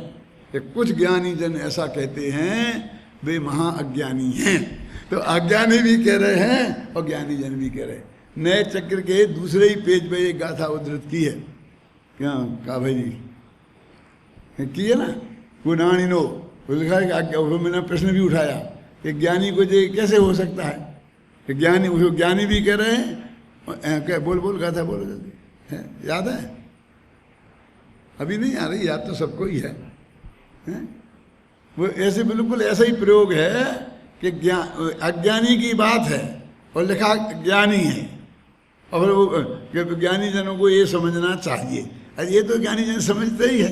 कि कुछ ज्ञानी जन ऐसा कहते हैं, वे महा अज्ञानी हैं। तो अज्ञानी भी कह रहे हैं और ज्ञानी जन भी कह रहे हैं। नए चक्र के दूसरे ही पेज पे एक गाथा उद्धृत की है, क्या का भाई जी की है ना, पुराणिनो, लिखा है कि मैंने प्रश्न भी उठाया कि ज्ञानी को ये कैसे हो सकता है कि ज्ञानी, उसको ज्ञानी भी कह रहे हैं। क्या बोल गाथा बोलो जल्दी, है याद है? अभी नहीं आ रही याद, तो सबको ही है। वो ऐसे बिल्कुल ऐसा ही प्रयोग है कि अज्ञानी की बात है और लिखा ज्ञानी है, और वो ज्ञानी जनों को ये समझना चाहिए। अरे ये तो ज्ञानी जन समझते ही है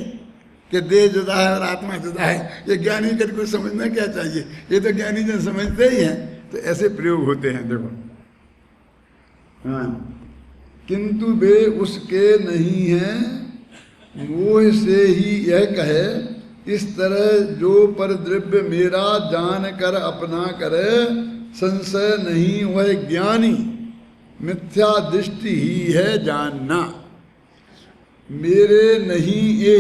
कि देह जुदा है और आत्मा जुदा है, ये ज्ञानी जन को समझना क्या चाहिए, ये तो ज्ञानी जन समझते ही हैं। तो ऐसे प्रयोग होते हैं, देखो। हाँ किंतु वे उसके नहीं हैं। मोह से ही यह कहे, इस तरह जो पर द्रव्य मेरा जान कर अपना करे, संशय नहीं वह ज्ञानी, मिथ्या दृष्टि ही है जानना। मेरे नहीं ये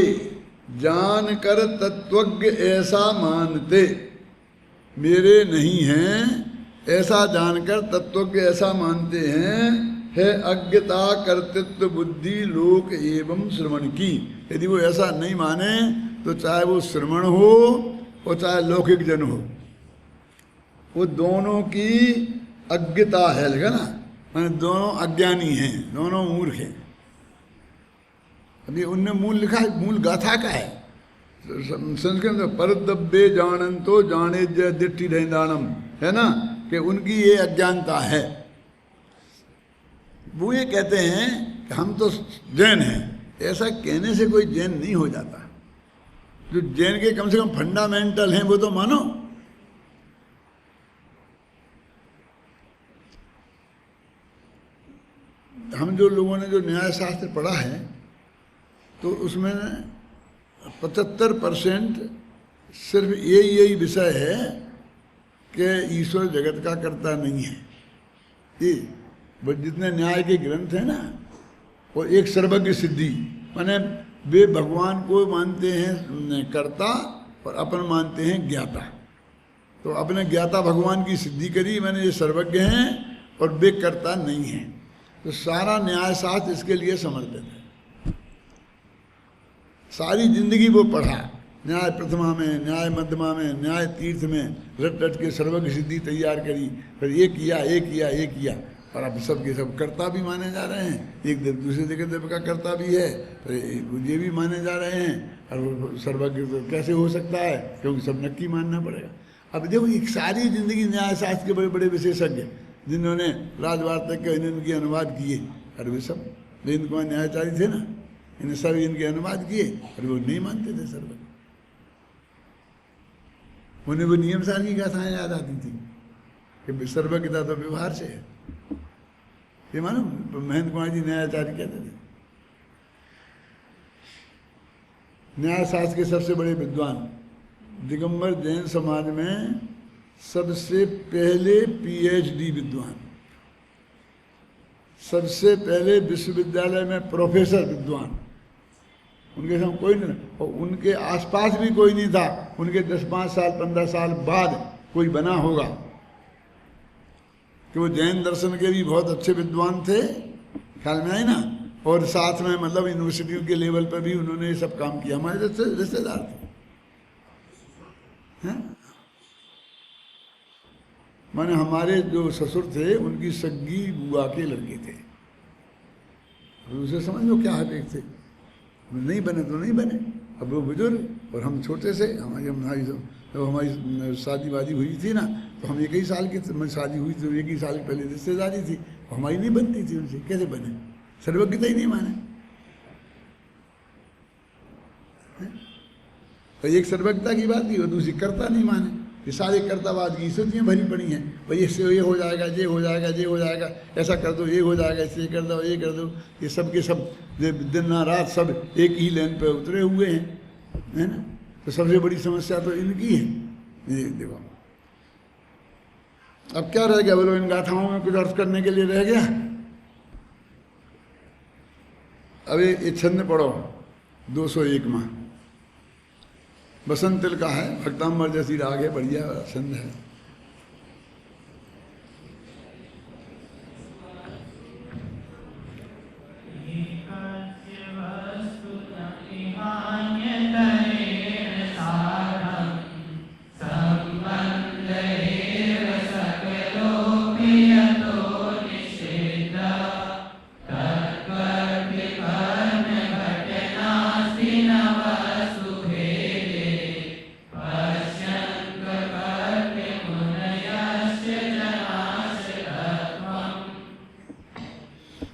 जान कर तत्वज्ञ ऐसा मानते, मेरे नहीं हैं ऐसा जानकर तत्वज्ञ ऐसा मानते हैं, है अज्ञता कर्तृत्व बुद्धि लोक एवं श्रवण की। यदि वो ऐसा नहीं माने तो चाहे वो श्रवण हो और चाहे लौकिक जन हो, वो दोनों की अज्ञता है, लगा ना, माने दोनों अज्ञानी हैं, दोनों मूर्ख हैं। अभी उनने मूल लिखा है, मूल गाथा का है संस्कृत में, परदब्बे जानंतो जाने जय दिट्ठी ढेंदानम, है ना, कि उनकी ये अज्ञानता है। वो ये कहते हैं कि हम तो जैन हैं। ऐसा कहने से कोई जैन नहीं हो जाता। जो जैन के कम से कम फंडामेंटल हैं वो तो मानो। हम जो लोगों ने जो न्याय शास्त्र पढ़ा है तो उसमें 75% सिर्फ यही विषय है कि ईश्वर जगत का कर्ता नहीं है। ये जितने न्याय के ग्रंथ हैं ना, वो एक सर्वज्ञ सिद्धि, माने वे भगवान को मानते हैं कर्ता और अपन मानते हैं ज्ञाता। तो अपने ज्ञाता भगवान की सिद्धि करी, मैंने ये सर्वज्ञ हैं और वे कर्ता नहीं हैं। तो सारा न्याय शास्त्र इसके लिए समर्पित है। सारी जिंदगी वो पढ़ा, न्याय प्रथमा में, न्याय मध्यमा में, न्याय तीर्थ में रट रट के सर्वज्ञ सिद्धि तैयार करी, फिर ये किया, ये किया, ये किया, और अब सब के सब कर्ता भी माने जा रहे हैं। एक देव दूसरे देव देव का कर्ता भी है, फिर ये भी माने जा रहे हैं। और सर्वज्ञ तो कैसे हो सकता है, क्योंकि सब नक्की मानना पड़ेगा। अब देखो, एक सारी जिंदगी न्याय शास्त्र के बड़े बड़े विशेषज्ञ जिन्होंने राजवार्तक के इनके अनुवाद किए, और वे सब वेद कुमार न्यायाचार्य थे ना, इन्हें सब इनके अनुवाद किए, और वो नहीं मानते थे सर्वज्ञ। उन्हें वो नियम सार की गाथाएं याद आती थी कि सर्वज्ञता तो व्यवहार से है। ये मानो महेंद्र कुमार जी न्यायाचार्य कहते थे। न्याय शास्त्र के सबसे बड़े विद्वान, दिगंबर जैन समाज में सबसे पहले पीएचडी विद्वान, सबसे पहले विश्वविद्यालय में प्रोफेसर विद्वान, उनके साथ कोई नहीं, और उनके आसपास भी कोई नहीं था। उनके 10-5 साल 15 साल बाद कोई बना होगा, कि वो जैन दर्शन के भी बहुत अच्छे विद्वान थे, ख्याल में आई ना। और साथ में मतलब यूनिवर्सिटियों के लेवल पर भी उन्होंने ये सब काम किया। हमारे रिश्तेदार थे, माने हमारे जो ससुर थे उनकी सग्गी बुआ के लड़के थे। उसे समझ लो क्या हक थे। नहीं बने तो नहीं बने, अब वो बुजुर्ग और हम छोटे से। हमारी शादी वादी हुई थी ना, तो हम 1 ही साल की शादी हुई थी, 1 ही साल पहले रिश्तेदारी थी, हमारी नहीं बनती थी उनसे। कैसे बने? सर्वज्ञता ही नहीं माने। तो एक सर्वज्ञता की बात की और दूसरी कर्ता नहीं माने। ये सारे कर्तावाद की स्थितियाँ भरी पड़ी हैं। भाई इससे ये हो जाएगा, ये हो जाएगा, ये हो जाएगा, ऐसा कर दो, ये हो जाएगा, इससे कर दो, ये कर दो। ये सब के सब दिन ना रात सब एक ही लाइन पे उतरे हुए हैं, है ना। तो सबसे बड़ी समस्या तो इनकी है। ये देखो, अब क्या रह गया बोलो, इन गाथाओं में कुछ अर्थ करने के लिए रह गया? अब ये छंद पढ़ो 201 में, बसंत तिल का है, भक्तांबर जैसी राग है, बढ़िया छंद है।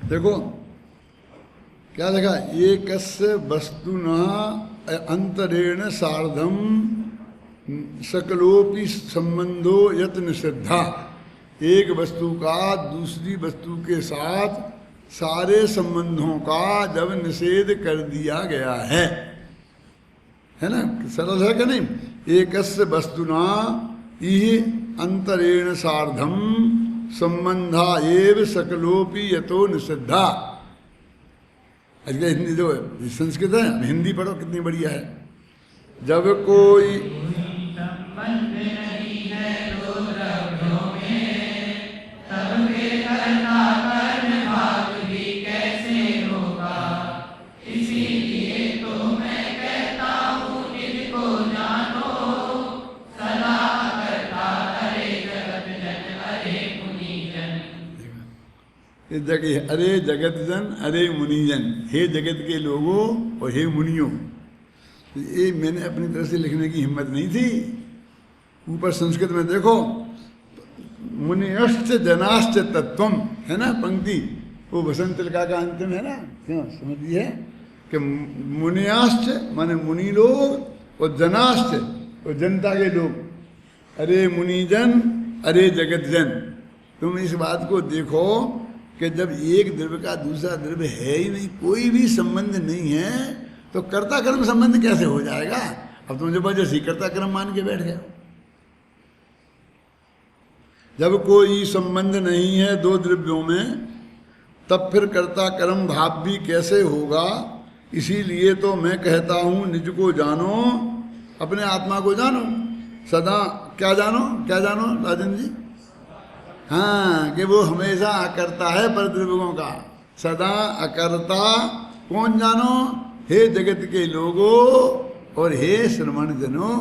देखो क्या देखा, ये कस्य वस्तुना अंतरेण सार्धम सकलोपि संबंधो यत निषिद्धा। एक वस्तु का दूसरी वस्तु के साथ सारे संबंधों का जब निषेध कर दिया गया है ना, सरल है कि नहीं? एकस्य वस्तुना इह अंतरेण सार्धम संबंधा एव सकलोपि यतो निषिद्धा। अजय हिंदी जो संस्कृत है, हिंदी पढ़ो कितनी बढ़िया है। जब कोई जगह अरे जगत जन अरे मुनिजन, हे जगत के लोगों और हे मुनियों। ये मैंने अपनी तरफ से लिखने की हिम्मत नहीं थी। ऊपर संस्कृत में देखो, मुनियश्च जनाश्च तत्वम है ना पंक्ति, वो वसंत तिलका का अंतिम है ना, क्यों समझिए कि मुनियाश्च माने मुनि लोग और जनाश्च और जनता के लोग, अरे मुनिजन अरे जगत जन। तुम इस बात को देखो कि जब एक द्रव्य का दूसरा द्रव्य है ही नहीं, कोई भी संबंध नहीं है, तो कर्ता कर्म संबंध कैसे हो जाएगा? अब तुम जबरदस्ती कर्ता कर्म मान के बैठ गए। जब कोई संबंध नहीं है दो द्रव्यों में, तब फिर कर्ता कर्म भाव भी कैसे होगा? इसीलिए तो मैं कहता हूं निज को जानो, अपने आत्मा को जानो सदा। क्या जानो, क्या जानो राजन जी? हाँ, कि वो हमेशा अकर्ता है पर द्रव्यों का, सदा अकर्ता। कौन जानो? हे जगत के लोगों और हे श्रमण जनों।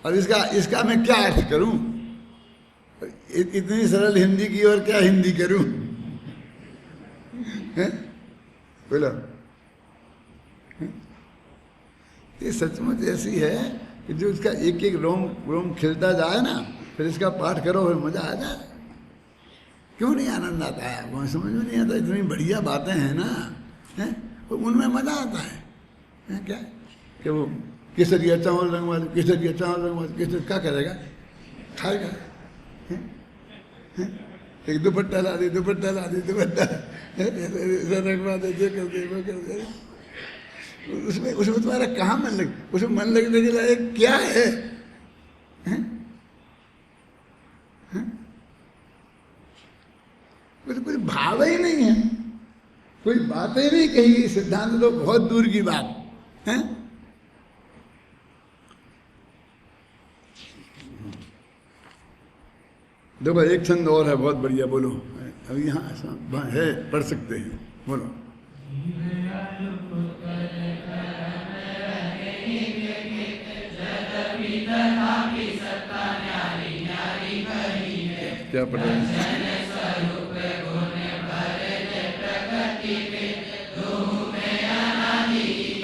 और इसका मैं क्या अर्थ करूं? इतनी सरल हिंदी की और क्या हिंदी करूं? बोलो। ये सचमुच ऐसी है कि जो इसका एक एक रोम रोम खिलता जाए ना, फिर इसका पाठ करो फिर मजा आ जाए। क्यों नहीं आनंद आता है? वो समझ में नहीं आता। इतनी बढ़िया बातें हैं ना, हैं, उनमें मजा आता है क्या? कि वो केसरिया चावल रंग वाले, केसरिया चावल रंग वाले, केसर क्या करेगा? खाएगा। एक दुपट्टा ला दे, दुपट्टा ला दे, दुपट्टा रंगवा दे, जो कर दे वो कर दे। उसमें तुम्हारा कहाँ मन लगे? उसमें मन लगने के लायक क्या है? कोई भाव ही नहीं है, कोई बात ही नहीं कही। सिद्धांत तो बहुत दूर की बात है। देखो एक छंद और है बहुत बढ़िया, बोलो। अभी यहाँ है, पढ़ सकते हैं, बोलो। क्या पढ़ा?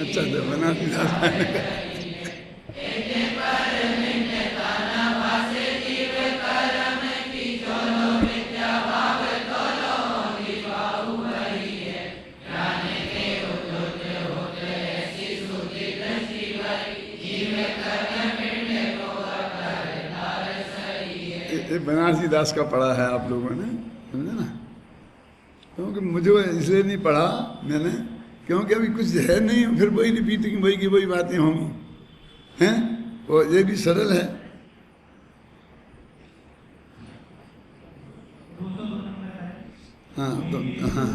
अच्छा बना बनारसी दास का पढ़ा है आप लोगों ने, समझे ना? क्योंकि मुझे इसलिए नहीं पढ़ा मैंने, क्योंकि अभी कुछ है नहीं, फिर वही रिपीटिंग वही की वही बातें होंगी, हैं? और ये भी सरल है। हाँ तो हाँ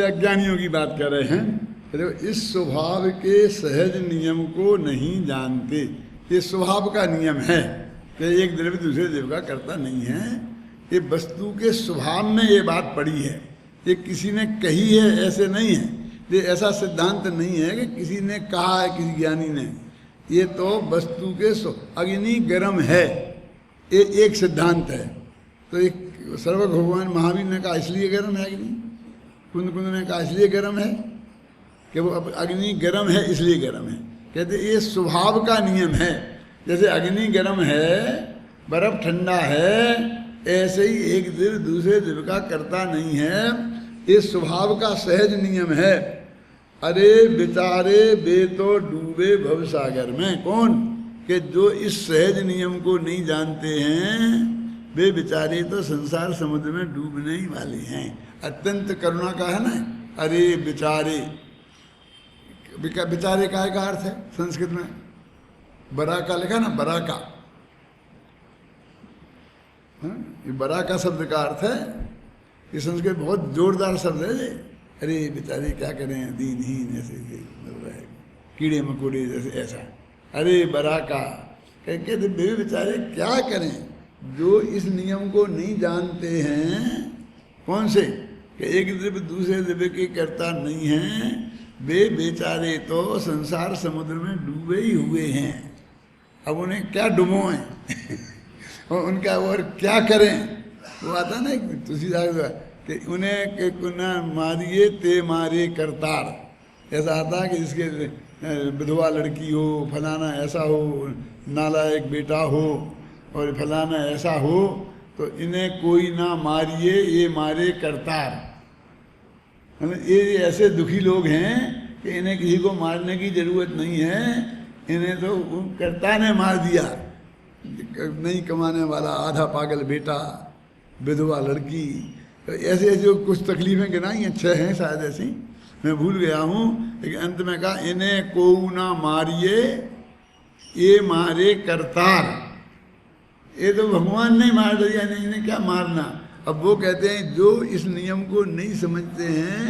अज्ञानियों की बात कर रहे हैं। देखो इस स्वभाव के सहज नियम को नहीं जानते। ये स्वभाव का नियम है, कि एक द्रव्य दूसरे द्रव्य का कर्ता नहीं है। ये वस्तु के स्वभाव में ये बात पड़ी है, ये किसी ने कही है ऐसे नहीं है, ये ऐसा सिद्धांत नहीं है कि किसी ने कहा है किसी ज्ञानी ने। ये तो वस्तु के अग्नि गर्म है, ये एक सिद्धांत है। तो एक सर्व भगवान महावीर ने कहा इसलिए गर्म है अग्नि, कुंद कुंद ने कहा इसलिए गर्म है कि वो अग्नि गर्म है इसलिए गर्म है। कहते ये स्वभाव का नियम है, जैसे अग्नि गर्म है बर्फ ठंडा है, ऐसे ही एक द्रव्य दूसरे द्रव्य का कर्ता नहीं है, ये स्वभाव का सहज नियम है। अरे बेचारे वे तो डूबे भवसागर में। कौन? कि जो इस सहज नियम को नहीं जानते हैं वे बेचारे तो संसार समुद्र में डूबने ही वाले हैं। अत्यंत करुणा का है ना, अरे बेचारे। बेचारे का अर्थ है संस्कृत में बरा का लिखा ना, बरा का। ये बरा का शब्द का अर्थ है, ये संस्कृत बहुत जोरदार शब्द है ये। अरे बेचारे क्या करें, दीनहीन ऐसे कीड़े मकोड़े जैसे ऐसा। अरे बरा का कहते वे बेचारे क्या करें जो इस नियम को नहीं जानते हैं। कौन से? कि एक द्रव्य दूसरे द्रव्य के कर्ता नहीं हैं, वे बेचारे तो संसार समुद्र में डूबे ही हुए हैं। अब उन्हें क्या डुबोएं और उनका और क्या करें? वो आता ना तुलसीदास कि उन्हें कि मारिए ते मारे करतार, ऐसा आता है कि जिसके विधवा लड़की हो, फलाना ऐसा हो, नालायक बेटा हो और फलाना ऐसा हो, तो इन्हें कोई ना मारिए ये मारे करतार। ये ऐसे दुखी लोग हैं कि इन्हें किसी को मारने की जरूरत नहीं है, इन्हें तो कर्ता ने मार दिया। नहीं कमाने वाला आधा पागल बेटा, विधवा लड़की, तो ऐसे ऐसे कुछ तकलीफें गिनाई हैं, 6 हैं शायद ऐसी, मैं भूल गया हूँ। लेकिन अंत में कहा इन्हें को ना मारिए ये मारे करतार। ये तो भगवान ने मार दिया, नहीं इन्हें क्या मारना। अब वो कहते हैं जो इस नियम को नहीं समझते हैं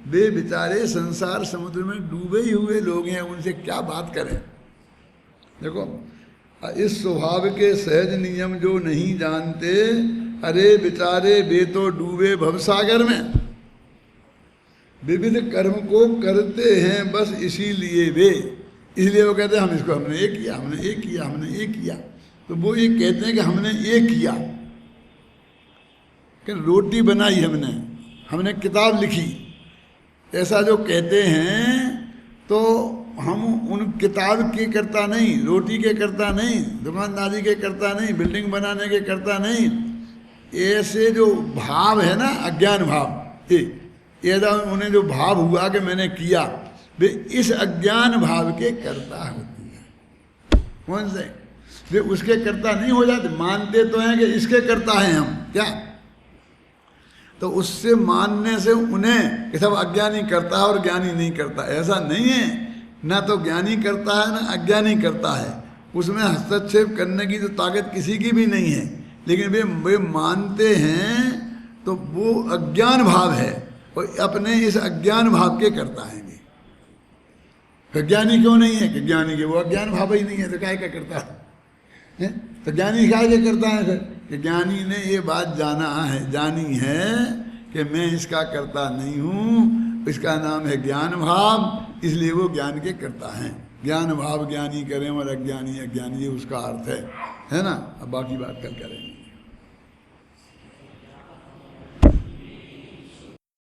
वे बेचारे संसार समुद्र में डूबे ही हुए लोग हैं, उनसे क्या बात करें। देखो इस स्वभाव के सहज नियम जो नहीं जानते, अरे बेचारे वे तो डूबे भवसागर में। विविध कर्म को करते हैं बस इसीलिए वे, इसलिए वो कहते हैं हम इसको हमने ये किया, हमने ये किया, हमने ये किया। तो वो ये कहते हैं कि हमने ये किया, कि रोटी बनाई हमने किताब लिखी, ऐसा जो कहते हैं तो हम उन किताब के करता नहीं, रोटी के करता नहीं, दुकानदारी के करता नहीं, बिल्डिंग बनाने के करता नहीं। ऐसे जो भाव है ना, अज्ञान भाव, ये उन्हें जो भाव हुआ कि मैंने किया, वे इस अज्ञान भाव के कर्ता होती है। कौन से? वे उसके कर्ता नहीं हो जाते, मानते तो हैं कि इसके कर्ता हैं हम, क्या? तो उससे मानने से उन्हें ये सब अज्ञानी करता है और ज्ञानी नहीं करता, ऐसा नहीं है। ना तो ज्ञानी करता है ना अज्ञानी करता है, उसमें हस्तक्षेप करने की तो ताकत किसी की भी नहीं है। लेकिन वे मानते हैं तो वो अज्ञान भाव है और अपने इस अज्ञान भाव के करता है। ज्ञानी क्यों नहीं है? कि ज्ञानी के वो अज्ञान भाव ही नहीं है, तो काय क्या करता है? तो ज्ञानी काय क्या करता है फिर? कि ज्ञानी ने ये बात जानी है कि मैं इसका करता नहीं हूँ, इसका नाम है ज्ञान भाव, इसलिए वो ज्ञान के करता है। ज्ञान भाव ज्ञानी करें और अज्ञानी अज्ञानी, ये उसका अर्थ है ना। अब बाकी बात कल करेंगे।